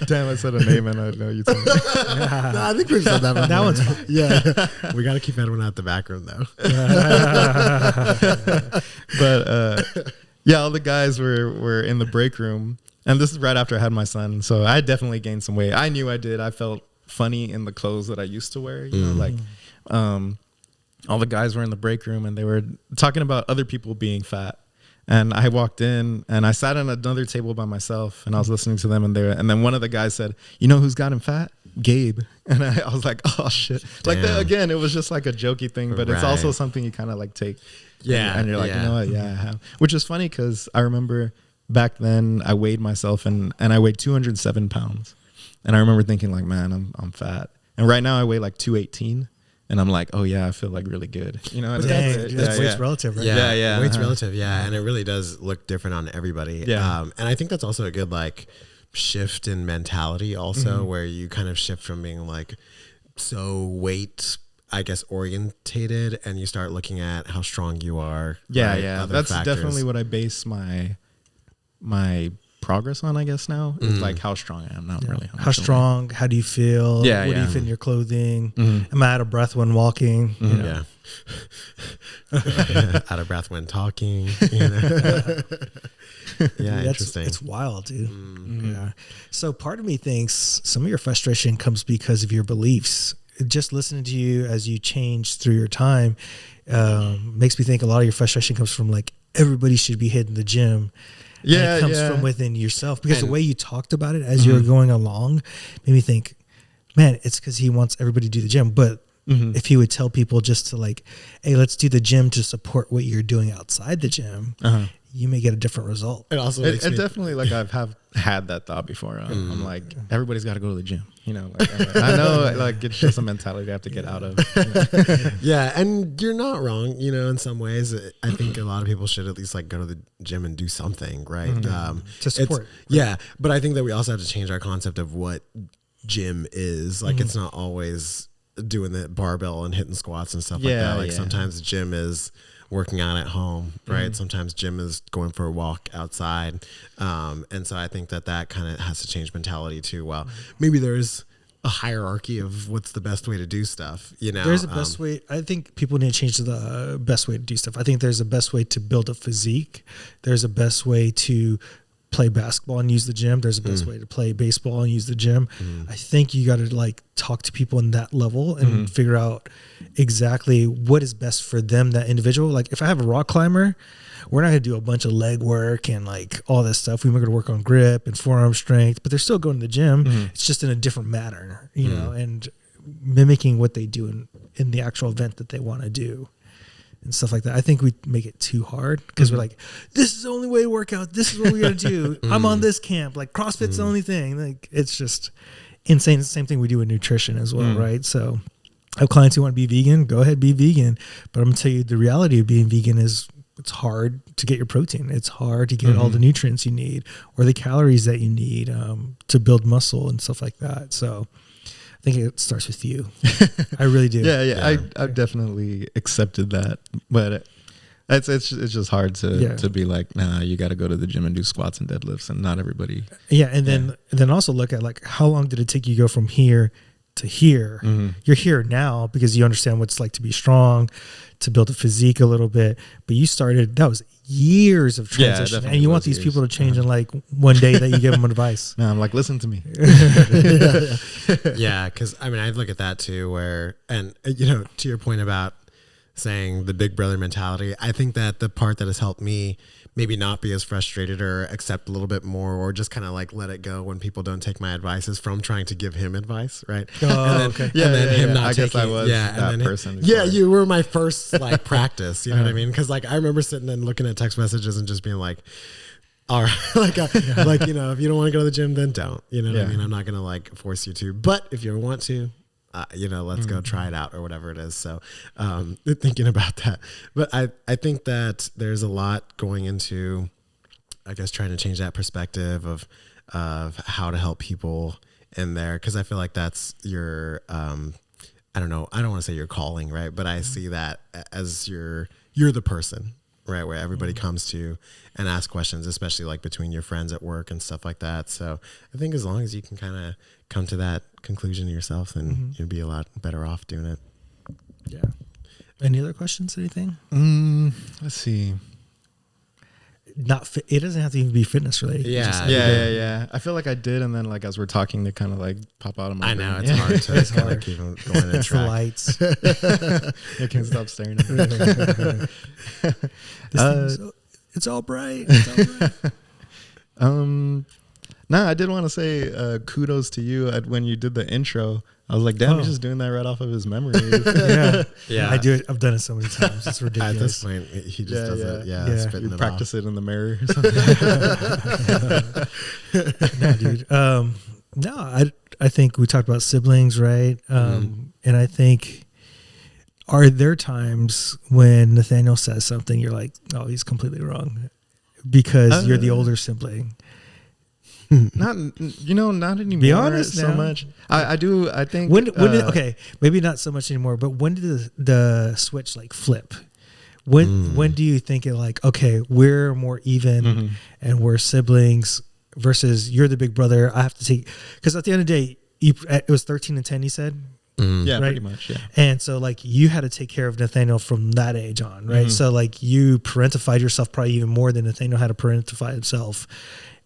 Damn, I said a name and I know you told me. No, I think we've said that before. That one's fun. Yeah, we got to keep Edwin out the background though. But all the guys were in the break room. And this is right after I had my son. So I definitely gained some weight. I knew I did. I felt funny in the clothes that I used to wear, all the guys were in the break room and they were talking about other people being fat. And I walked in and I sat at another table by myself and I was listening to them and then one of the guys said, "You know who's gotten fat? Gabe." And I was like, "Oh shit." Like again, it was just like a jokey thing, but it's also something you kind of like take. Yeah. And you're like, you know what? Yeah, I have. Which is funny because I remember back then I weighed myself and I weighed 207 pounds. And I remember thinking like, man, I'm fat. And right now I weigh like 218. And I'm like, oh yeah, I feel like really good. You know, that's weight's relative, right? Yeah. Weight's relative, yeah. And it really does look different on everybody. Yeah. And I think that's also a good like shift in mentality also, where you kind of shift from being like so weight, I guess, orientated, and you start looking at how strong you are. Yeah, right? yeah. Other That's factors. definitely what I base my progress on, I guess now. Is like how strong I am, not really How strong, how do you feel? Yeah, what do you fit in your clothing? Am I out of breath when walking? You know? Yeah. Out of breath when talking. You know? Yeah, interesting. It's wild, dude. Yeah. So part of me thinks some of your frustration comes because of your beliefs. Just listening to you as you change through your time makes me think a lot of your frustration comes from like everybody should be hitting the gym. Yeah, it comes from within yourself, because the way you talked about it as you were going along made me think, man, it's because he wants everybody to do the gym. But if he would tell people just to like, hey, let's do the gym to support what you're doing outside the gym, you may get a different result. It also it definitely like I've had that thought before. I'm like, everybody's got to go to the gym. You know, like, I know like it's just a mentality I have to get out of. You know? Yeah, and you're not wrong. You know, in some ways, I think a lot of people should at least like go to the gym and do something, right? To support. Yeah, but I think that we also have to change our concept of what gym is. Like, it's not always doing the barbell and hitting squats and stuff like that. Like sometimes gym is working out at home, right? Sometimes gym is going for a walk outside. And so I think that kind of has to change mentality too. Well, maybe there's a hierarchy of what's the best way to do stuff, you know? There's a best way. I think people need to change the best way to do stuff. I think there's a best way to build a physique. There's a best way to play basketball and use the gym. There's a best way to play baseball and use the gym. I think you got to like talk to people in that level and figure out exactly what is best for them, that individual. Like if I have a rock climber, we're not going to do a bunch of leg work and like all this stuff. We're going to work on grip and forearm strength, but they're still going to the gym. It's just in a different manner, you know, and mimicking what they do in the actual event that they want to do. And stuff like that. I think we make it too hard because we're like, this is the only way to work out. This is what we got to do. I'm on this camp. Like CrossFit's the only thing. Like it's just insane. It's the same thing we do with nutrition as well, right? So I have clients who want to be vegan. Go ahead, be vegan. But I'm going to tell you the reality of being vegan is it's hard to get your protein. It's hard to get all the nutrients you need or the calories that you need to build muscle and stuff like that. So I think it starts with you. I really do. Yeah. I've definitely accepted that, but it's just hard to be like, nah, you got to go to the gym and do squats and deadlifts, and not everybody. Yeah, and then also look at like how long did it take you to go from here to here? You're here now because you understand what it's like to be strong, to build a physique a little bit. But you started, that was years of transition, and you want these people to change in like one day that you give them advice. No, I'm like, listen to me. Yeah, because I mean, I look at that too, where, and you know, to your point about saying the big brother mentality, I think that the part that has helped me maybe not be as frustrated or accept a little bit more, or just kind of like let it go when people don't take my advice, is from trying to give him advice, right? Okay. And then him not I taking, guess I was that person. Yeah, you were my first like practice. You know what I mean? Because like I remember sitting and looking at text messages and just being like, all right, like you know, if you don't want to go to the gym, then don't. You know what I mean? I'm not gonna like force you to, but if you want to, you know, let's go try it out or whatever it is. So thinking about that, but I think that there's a lot going into, I guess, trying to change that perspective of how to help people in there. Because I feel like that's your, I don't know, I don't want to say your calling, right? But I see that as you're the person, right, where everybody comes to and ask questions, especially like between your friends at work and stuff like that. So I think as long as you can kind of come to that conclusion yourself, then you'll be a lot better off doing it. Yeah. Any other questions? Anything? Let's see. not fit, it doesn't have to even be fitness related. Yeah. Just like, Yeah. I feel like I did, and then like as we're talking, they kind of like pop out of my I brain. know it's hard to It's kind of hard. keep them going and It's the track. lights. I can't stop staring at it. It's all bright. It's all bright. I did want to say kudos to you when you did the intro. I was like, damn, Oh. he's just doing that right off of his memory. Yeah. Yeah. I do it. I've done it so many times. It's ridiculous. At this point, he just does it. Yeah, Yeah. spitting You it practice off. it in the mirror or something. No, dude. No, I think we talked about siblings, right? And I think, are there times when Nathaniel says something, you're like, oh, he's completely wrong because you're the older sibling? Not anymore. Be honest so now. much. I do. I think When did, okay, maybe not so much anymore, but when did the switch like flip? When do you think it like, okay, we're more even and we're siblings versus you're the big brother. I have to take, because at the end of the day, it was 13 and 10, you said? Yeah, right? pretty much. Yeah. And so like you had to take care of Nathaniel from that age on, right? So like you parentified yourself probably even more than Nathaniel had to parentify himself.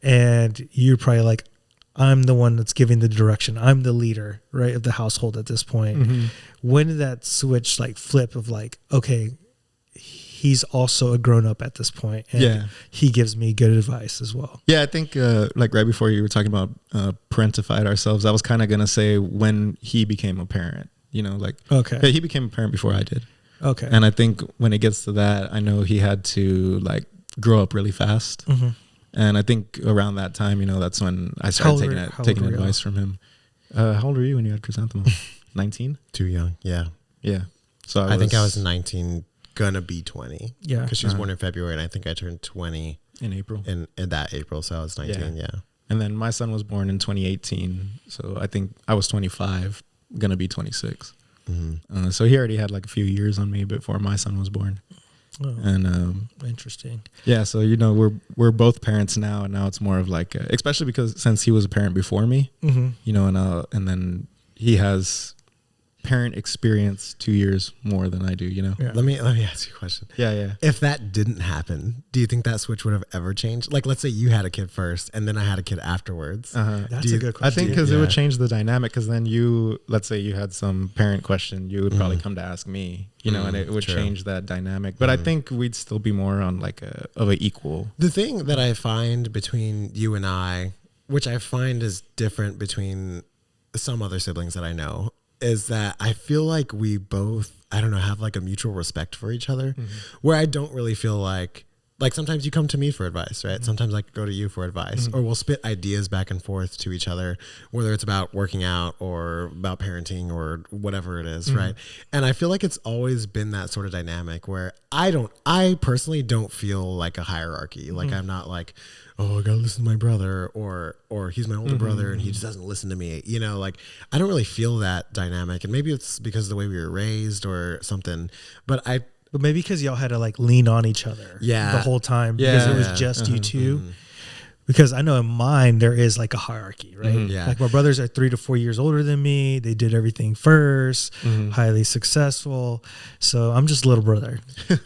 And you're probably like, I'm the one that's giving the direction. I'm the leader, right, of the household at this point. When did that switch like flip of like, okay, he's also a grown up at this point, and he gives me good advice as well. Yeah, I think like right before you were talking about parentified ourselves, I was kind of gonna say when he became a parent. You know, like he became a parent before I did. Okay, and I think when it gets to that, I know he had to like grow up really fast. And I think around that time, you know, that's when I started taking advice from him. How old were you when you had chrysanthemum? 19? Too young. Yeah. Yeah. So I think I was 19, gonna be 20. Yeah. Because she was born in February, and I think I turned 20 in April. in that April, so I was 19. Yeah. And then my son was born in 2018, so I think I was 25, gonna be 26. So he already had like a few years on me before my son was born. Oh, and interesting. Yeah, so you know we're both parents now, and now it's more of like, especially because since he was a parent before me, you know, and then he has parent experience 2 years more than I do, you know. Let me ask you a question. Yeah. If that didn't happen, do you think that switch would have ever changed? Like, let's say you had a kid first, and then I had a kid afterwards. That's a good question. I think because it would change the dynamic. Because then let's say you had some parent question, you would probably come to ask me, you know, and it would change that dynamic. But I think we'd still be more on like of a equal. The thing that I find between you and I, which I find is different between some other siblings that I know, is that I feel like we both, I don't know, have like a mutual respect for each other, where I don't really feel like sometimes you come to me for advice, right? Sometimes I go to you for advice, or we'll spit ideas back and forth to each other, whether it's about working out or about parenting or whatever it is, right? And I feel like it's always been that sort of dynamic where I personally don't feel like a hierarchy. Like I'm not like, oh, I gotta listen to my brother, or he's my older brother and he just doesn't listen to me. You know, like I don't really feel that dynamic, and maybe it's because of the way we were raised or something. But maybe because y'all had to like lean on each other the whole time because it was just you two. Because I know in mine there is like a hierarchy, right? Yeah. Like my brothers are 3 to 4 years older than me. They did everything first, highly successful. So I'm just a little brother,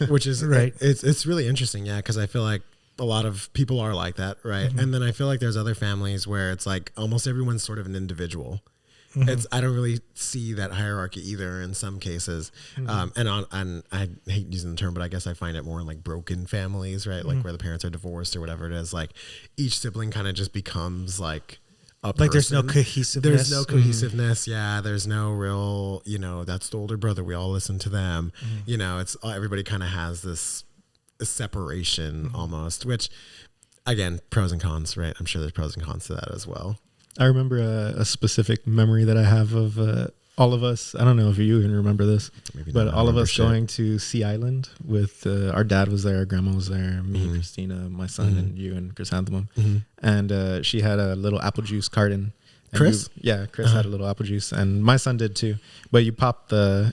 which is right. It's really interesting, yeah, because I feel like a lot of people are like that, right? And then I feel like there's other families where it's like almost everyone's sort of an individual. I don't really see that hierarchy either in some cases. And I hate using the term, but I guess I find it more in like broken families, right? Like where the parents are divorced or whatever it is. Like each sibling kind of just becomes like a person. There's no cohesiveness. There's no cohesiveness. Yeah. There's no real, you know, that's the older brother. We all listen to them. You know, it's everybody kind of has this separation almost, which again, pros and cons, right? I'm sure there's pros and cons to that as well. I remember a specific memory that I have of all of us. I don't know if you even remember this, but all of us going to Sea Island with our dad was there, our grandma was there, me, Christina, my son, and you and Chrysanthemum. And she had a little apple juice carton. Chris? Chris had a little apple juice, and my son did too. But you pop the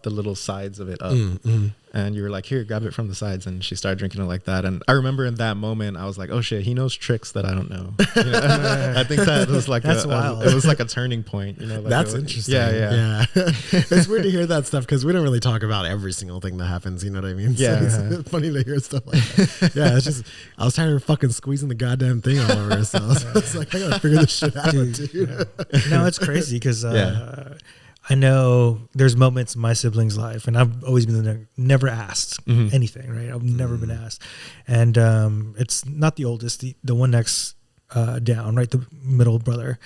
little sides of it up, And you were like, here, grab it from the sides. And she started drinking it like that. And I remember in that moment, I was like, oh shit, he knows tricks that I don't know. You know? I think that was like That's wild. It was like a turning point. You know, like That's interesting. Yeah. It's weird to hear that stuff because we don't really talk about every single thing that happens. You know what I mean? Yeah. So it's funny to hear stuff like that. Yeah, it's just, I was tired of fucking squeezing the goddamn thing all over ourselves. It's like, I gotta figure this shit out, dude. Yeah. No, it's crazy because I know there's moments in my siblings' life, and I've always been never asked anything, right? I've never been asked. And it's not the oldest, the one next down, right? The middle brother.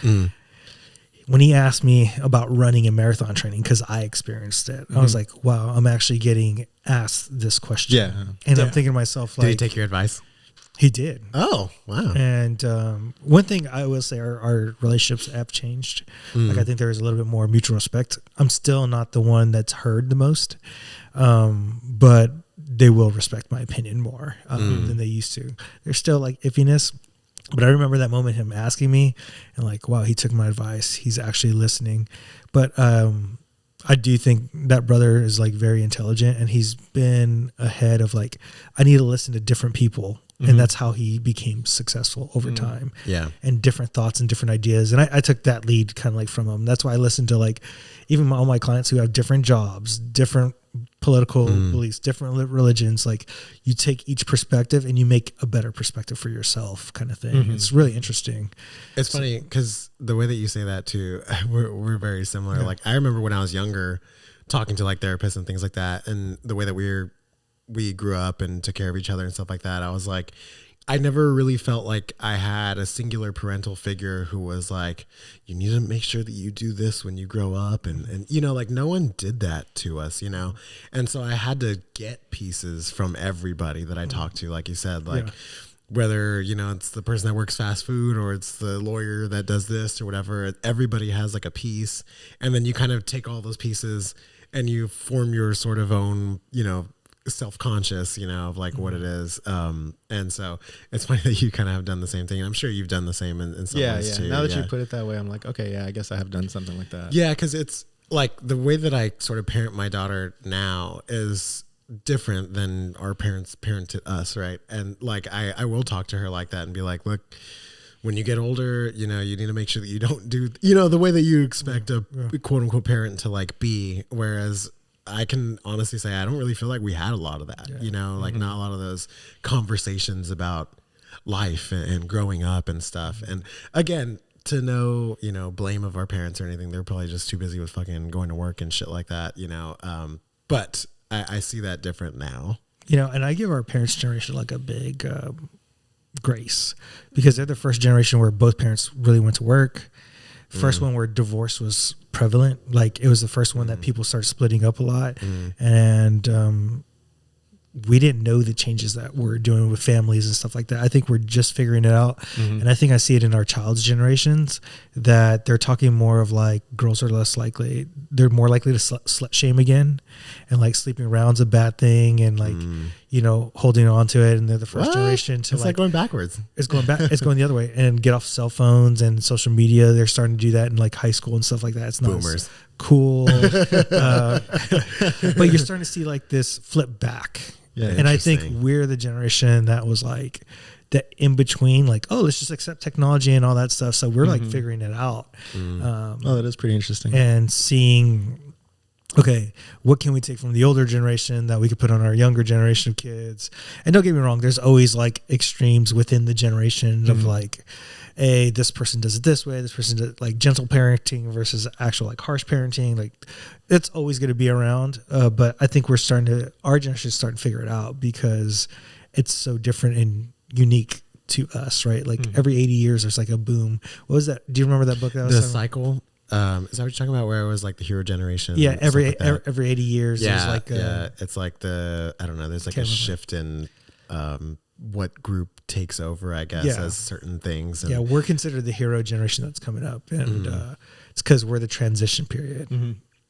When he asked me about running and marathon training, because I experienced it, I was like, wow, I'm actually getting asked this question. Yeah. And I'm thinking to myself, like, Did he take your advice? He did. Oh, wow. And one thing I will say, our relationships have changed. Like, I think there is a little bit more mutual respect. I'm still not the one that's heard the most, but they will respect my opinion more than they used to. There's still like iffiness, but I remember that moment, him asking me, and like, wow, he took my advice. He's actually listening. But I do think that brother is like very intelligent, and he's been ahead of like, I need to listen to different people. And that's how he became successful over time. Yeah. And different thoughts and different ideas. And I took that lead kind of like from him. That's why I listen to like even all my clients who have different jobs, different political beliefs, different religions. Like, you take each perspective and you make a better perspective for yourself, kind of thing. It's really interesting. It's funny because the way that you say that too, we're very similar. Yeah. Like, I remember when I was younger talking to like therapists and things like that, and the way that we grew up and took care of each other and stuff like that, I was like, I never really felt like I had a singular parental figure who was like, you need to make sure that you do this when you grow up. And you know, like, no one did that to us, you know? And so I had to get pieces from everybody that I talked to, like you said, like, whether, you know, it's the person that works fast food or it's the lawyer that does this or whatever, everybody has like a piece. And then you kind of take all those pieces and you form your sort of own, you know, self-conscious, you know, of like what it is. And so it's funny that you kind of have done the same thing. And I'm sure you've done the same in some ways too. Now that you put it that way, I'm like, okay, yeah, I guess I have done something like that. Yeah, because it's like the way that I sort of parent my daughter now is different than our parents parented us, right? And like I will talk to her like that and be like, look, when you get older, you know, you need to make sure that you don't do, you know, the way that you expect a quote unquote parent to like be. Whereas I can honestly say I don't really feel like we had a lot of that, you know, like not a lot of those conversations about life and growing up and stuff. And again, to no, you know, blame of our parents or anything, they're probably just too busy with fucking going to work and shit like that, you know. But I see that different now. You know, and I give our parents' generation like a big grace, because they're the first generation where both parents really went to work. First one where divorce was prevalent. Like, it was the first one that people started splitting up a lot. And we didn't know the changes that we're doing with families and stuff like that. I think we're just figuring it out. And I think I see it in our child's generations, that they're talking more of like, girls are less likely, they're more likely to slut shame again, and like sleeping around's a bad thing, and like, you know, holding on to it. And they're the first generation to it's like going backwards. It's going back. It's going the other way, and get off cell phones and social media. They're starting to do that in like high school and stuff like that. It's not Boomers. Cool. But you're starting to see like this flip back. Yeah, and I think we're the generation that was like that in between, like, oh, let's just accept technology and all that stuff. So we're like figuring it out. Oh, that is pretty interesting. And seeing, okay, what can we take from the older generation that we could put on our younger generation of kids? And don't get me wrong, there's always like extremes within the generation of like, hey, this person does it this way, this person does like gentle parenting versus actual like harsh parenting. Like, it's always going to be around. But I think our generation is starting to figure it out, because it's so different and unique to us, right? Like every 80 years, there's like a boom. What was that? Do you remember that book? That was The Cycle? Is that what you're talking about? Where it was like the hero generation? Yeah, every 80 years, yeah, there's like it's like I don't know. There's like a shift in what group takes over, I guess, as certain things. And we're considered the hero generation that's coming up, and it's because we're the transition period.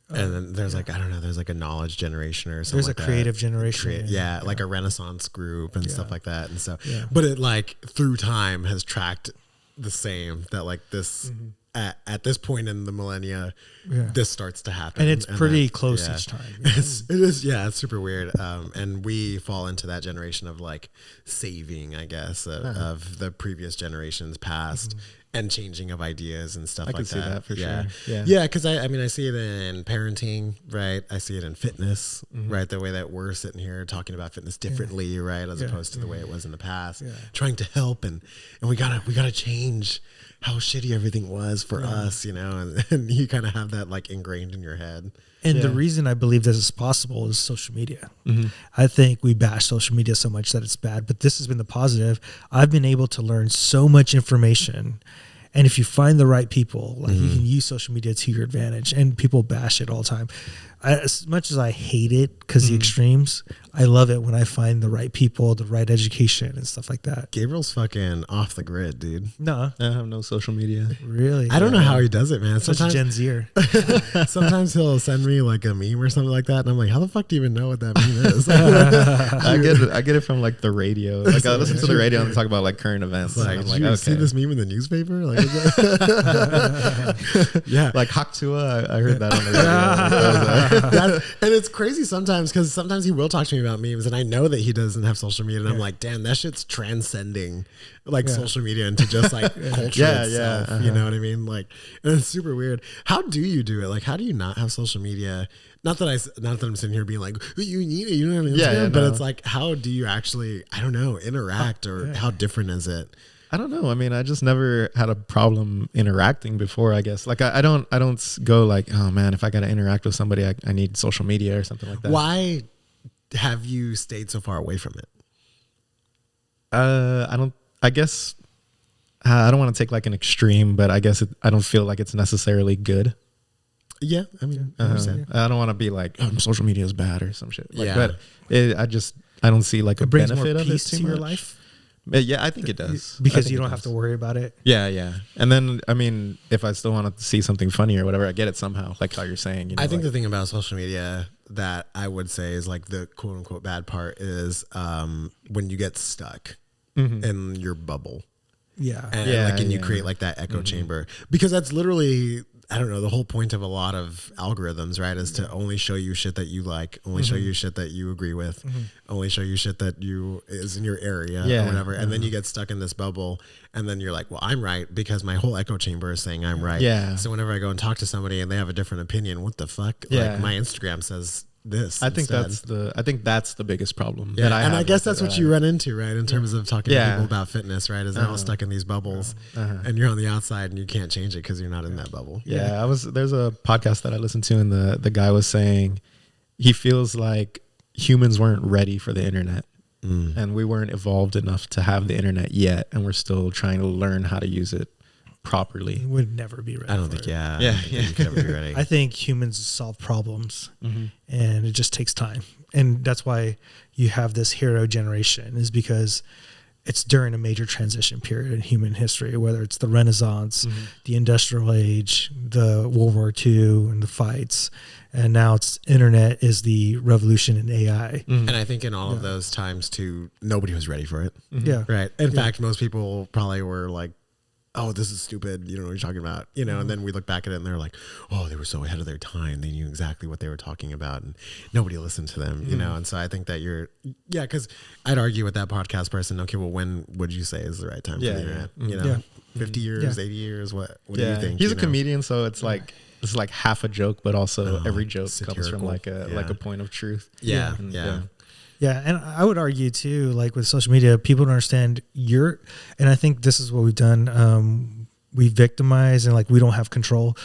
And then there's like, I don't know, there's like a knowledge generation or something. There's a creative generation. Like a Renaissance group and stuff like that. And so, but it like through time has tracked the same, that like this at this point in the millennia, this starts to happen. And it's pretty close each time. It's super weird. And we fall into that generation of like saving, I guess, of the previous generations past and changing of ideas and stuff like that. I can see that for sure. Yeah, because I mean, I see it in parenting, right? I see it in fitness, right? The way that we're sitting here talking about fitness differently, right? As opposed to the way it was in the past, trying to help. And we gotta change how shitty everything was for us, you know, and you kind of have that like ingrained in your head. And the reason I believe this is possible is social media. I think we bash social media so much that it's bad, but this has been the positive. I've been able to learn so much information. And if you find the right people, like you can use social media to your advantage, and people bash it all the time. As much as I hate it because the extremes, I love it when I find the right people, the right education and stuff like that. Gabriel's fucking off the grid, dude. No, I have no social media. Really? I don't know how he does it, man. Such Gen Zer. Sometimes he'll send me like a meme or something like that, and I'm like, how the fuck do you even know what that meme is? I get it from like the radio. Like I listen to the radio and they talk about like current events. Like, I'm did you see this meme in the newspaper? Like, yeah, like Haktua. I heard that on the radio. And it's crazy sometimes because sometimes he will talk to me about memes, and I know that he doesn't have social media, and I'm like, damn, that shit's transcending like social media into just like culture itself. You know what I mean? Like, and it's super weird. How do you do it? Like, how do you not have social media? Not that I'm sitting here being like, you need it, you know what I mean? But it's like, how do you actually, I don't know, interact, or how different is it? I don't know. I mean, I just never had a problem interacting before, I guess. Like I don't go like, oh man, if I got to interact with somebody, I need social media or something like that. Why have you stayed so far away from it? I guess I don't want to take like an extreme, but I guess I don't feel like it's necessarily good. Yeah. I mean, I understand. I don't want to be like, oh, social media is bad or some shit. Like, Yeah. But I don't see like a brings benefit more of it peace too to your much. life. Yeah, I think it does. Because you don't have to worry about it. Yeah. And then, I mean, if I still want to see something funny or whatever, I get it somehow, like how you're saying. You know, I think like, the thing about social media that I would say is like the quote unquote bad part is when you get stuck in your bubble. Yeah. And you create like that echo chamber, because that's literally, I don't know, the whole point of a lot of algorithms, right, is to only show you shit that you like, only show you shit that you agree with, only show you shit that is in your area or whatever. And then you get stuck in this bubble, and then you're like, well, I'm right because my whole echo chamber is saying I'm right. Yeah. So whenever I go and talk to somebody and they have a different opinion, what the fuck? Yeah. Like my Instagram says this. I think instead. that's the biggest problem. Yeah, that I and have I guess with that's it. what you run into, right? In terms of talking to Yeah. people about fitness, right? Is they're all stuck in these bubbles, and you're on the outside, and you can't change it because you're not in that bubble. Yeah, there's a podcast that I listened to, and the guy was saying he feels like humans weren't ready for the internet, and we weren't evolved enough to have the internet yet, and we're still trying to learn how to use it properly. Would never be ready. I don't for think, it. I don't think you could ever be ready. I think humans solve problems, and it just takes time. And that's why you have this hero generation, is because it's during a major transition period in human history, whether it's the Renaissance, the Industrial Age, the World War II, and the fights. And now it's internet is the revolution in AI. And I think in all of those times too, nobody was ready for it. Yeah. Right. In fact, most people probably were like, oh, this is stupid. You don't know what you're talking about. You know, and then we look back at it and they're like, oh, they were so ahead of their time. They knew exactly what they were talking about, and nobody listened to them, you know? And so I think that because I'd argue with that podcast person, okay, well, when would you say is the right time for the internet? You know, 50 years, 80 years, what do you think? He's a comedian, so it's like half a joke, but also every joke comes from satirical. like a point of truth. Yeah. Yeah, and I would argue too, like with social media, people don't understand and I think this is what we've done. We victimize and like we don't have control.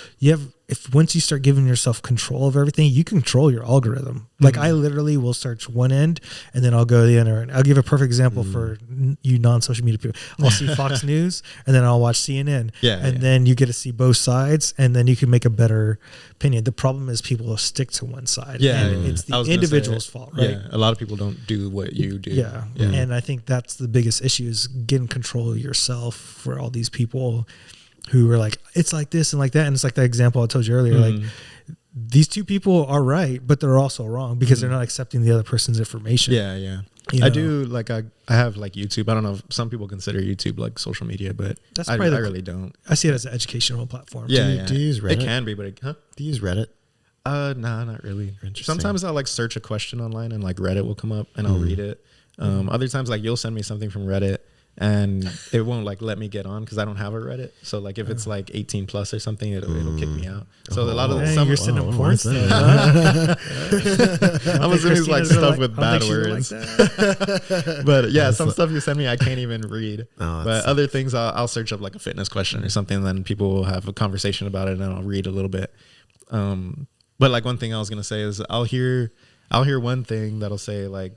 Once you start giving yourself control of everything, you control your algorithm. Like I literally will search one end and then I'll go to the other end. I'll give a perfect example for you non-social media people. I'll see Fox News and then I'll watch CNN. Then you get to see both sides and then you can make a better opinion. The problem is people will stick to one side. And it's the individual's fault, right? Yeah, a lot of people don't do what you do. Yeah. And I think that's the biggest issue, is getting control of yourself for all these people who are like, it's like this and like that. And it's like that example I told you earlier, like these two people are right, but they're also wrong because they're not accepting the other person's information. Yeah. You I know? do like I have like YouTube. I don't know if some people consider YouTube like social media, but That's I probably really don't. I see it as an educational platform. Yeah, Do you use Reddit? It can be, but huh? Do you use Reddit? No, not really. Interesting. Sometimes I'll like search a question online and like Reddit will come up and I'll read it. Other times like you'll send me something from Reddit and it won't like let me get on because I don't have a Reddit. So like if it's like 18 plus or something, it'll kick me out. So a lot of You're sitting up porn stuff. I'm assuming it's like stuff with bad words. Like But yeah, some stuff you send me I can't even read. Oh, but other things I'll search up like a fitness question or something, and then people will have a conversation about it and I'll read a little bit. But like one thing I was gonna say is I'll hear one thing that'll say like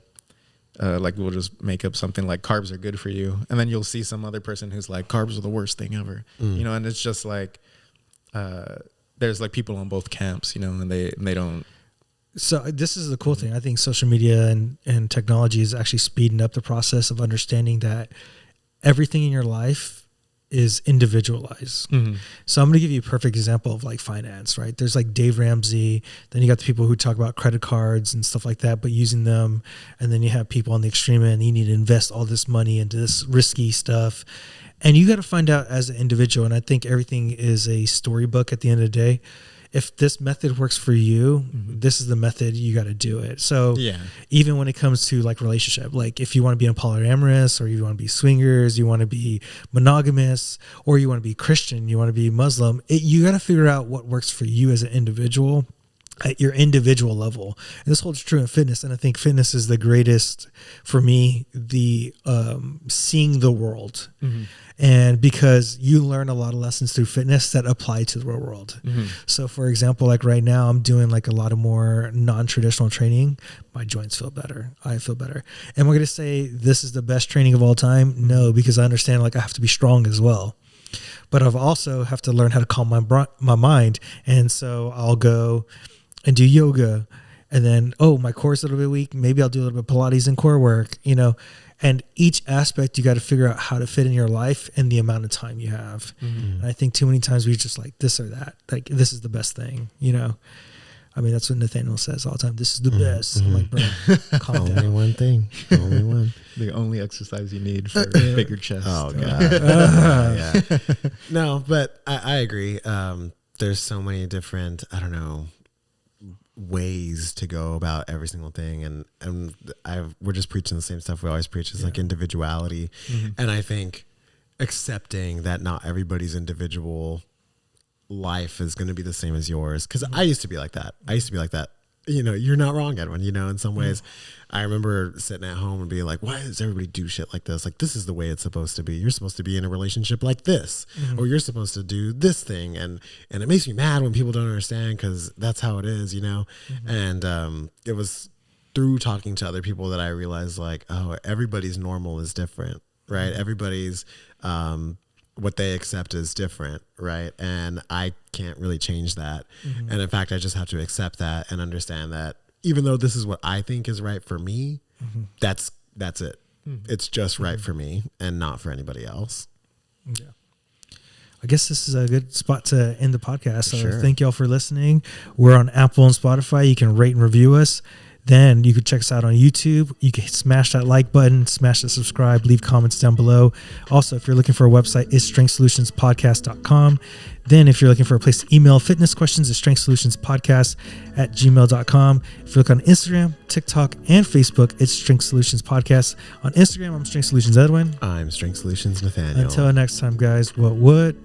we'll just make up something like carbs are good for you, and then you'll see some other person who's like carbs are the worst thing ever, you know, and it's just like there's like people on both camps, you know, and they don't. So this is the cool thing. I think social media and technology is actually speeding up the process of understanding that everything in your life is individualized. So I'm going to give you a perfect example of like finance, right? There's like Dave Ramsey. Then you got the people who talk about credit cards and stuff like that, but using them. And then you have people on the extreme end. You need to invest all this money into this risky stuff. And you got to find out as an individual. And I think everything is a storybook at the end of the day. If this method works for you, this is the method, you got to do it. So even when it comes to like relationship, like if you want to be in polyamorous or you want to be swingers, you want to be monogamous, or you want to be Christian, you want to be Muslim, you got to figure out what works for you as an individual at your individual level. And this holds true in fitness. And I think fitness is the greatest for me, the seeing the world. And because you learn a lot of lessons through fitness that apply to the real world. So for example, like right now I'm doing like a lot of more non-traditional training. My joints feel better. I feel better. Am I going to say this is the best training of all time? No, because I understand like I have to be strong as well. But I've also have to learn how to calm my mind. And so I'll go and do yoga, and then, my core's a little bit weak. Maybe I'll do a little bit of Pilates and core work, you know, and each aspect you got to figure out how to fit in your life and the amount of time you have. And I think too many times we just like this or that, like this is the best thing, you know? I mean, that's what Nathaniel says all the time. This is the best. I'm like, bro, calm down. Only one thing. Only one. The only exercise you need for bigger chest. Oh God. Yeah. No, but I agree. There's so many different, I don't know, ways to go about every single thing, and we're just preaching the same stuff we always preach, is like individuality. And I think accepting that not everybody's individual life is going to be the same as yours, because I used to be like that. You know, you're not wrong, Edwin. You know, in some ways, I remember sitting at home and being like, why does everybody do shit like this? Like, this is the way it's supposed to be. You're supposed to be in a relationship like this, or you're supposed to do this thing. And it makes me mad when people don't understand, because that's how it is, you know? And it was through talking to other people that I realized, like, oh, everybody's normal is different, right? Everybody's, what they accept is different, right? And I can't really change that. And in fact, I just have to accept that and understand that even though this is what I think is right for me, that's it. It's just right for me and not for anybody else. Yeah. I guess this is a good spot to end the podcast. So Sure. Thank y'all for listening. We're on Apple and Spotify. You can rate and review us. Then you can check us out on YouTube. You can smash that like button, smash that subscribe, leave comments down below. Also, if you're looking for a website, it's strengthsolutionspodcast.com. Then if you're looking for a place to email fitness questions, it's strengthsolutionspodcast@gmail.com. If you look on Instagram, TikTok, and Facebook, it's Strength Solutions Podcast. On Instagram, I'm Strength Solutions Edwin. I'm Strength Solutions Nathaniel. Until next time, guys, what would?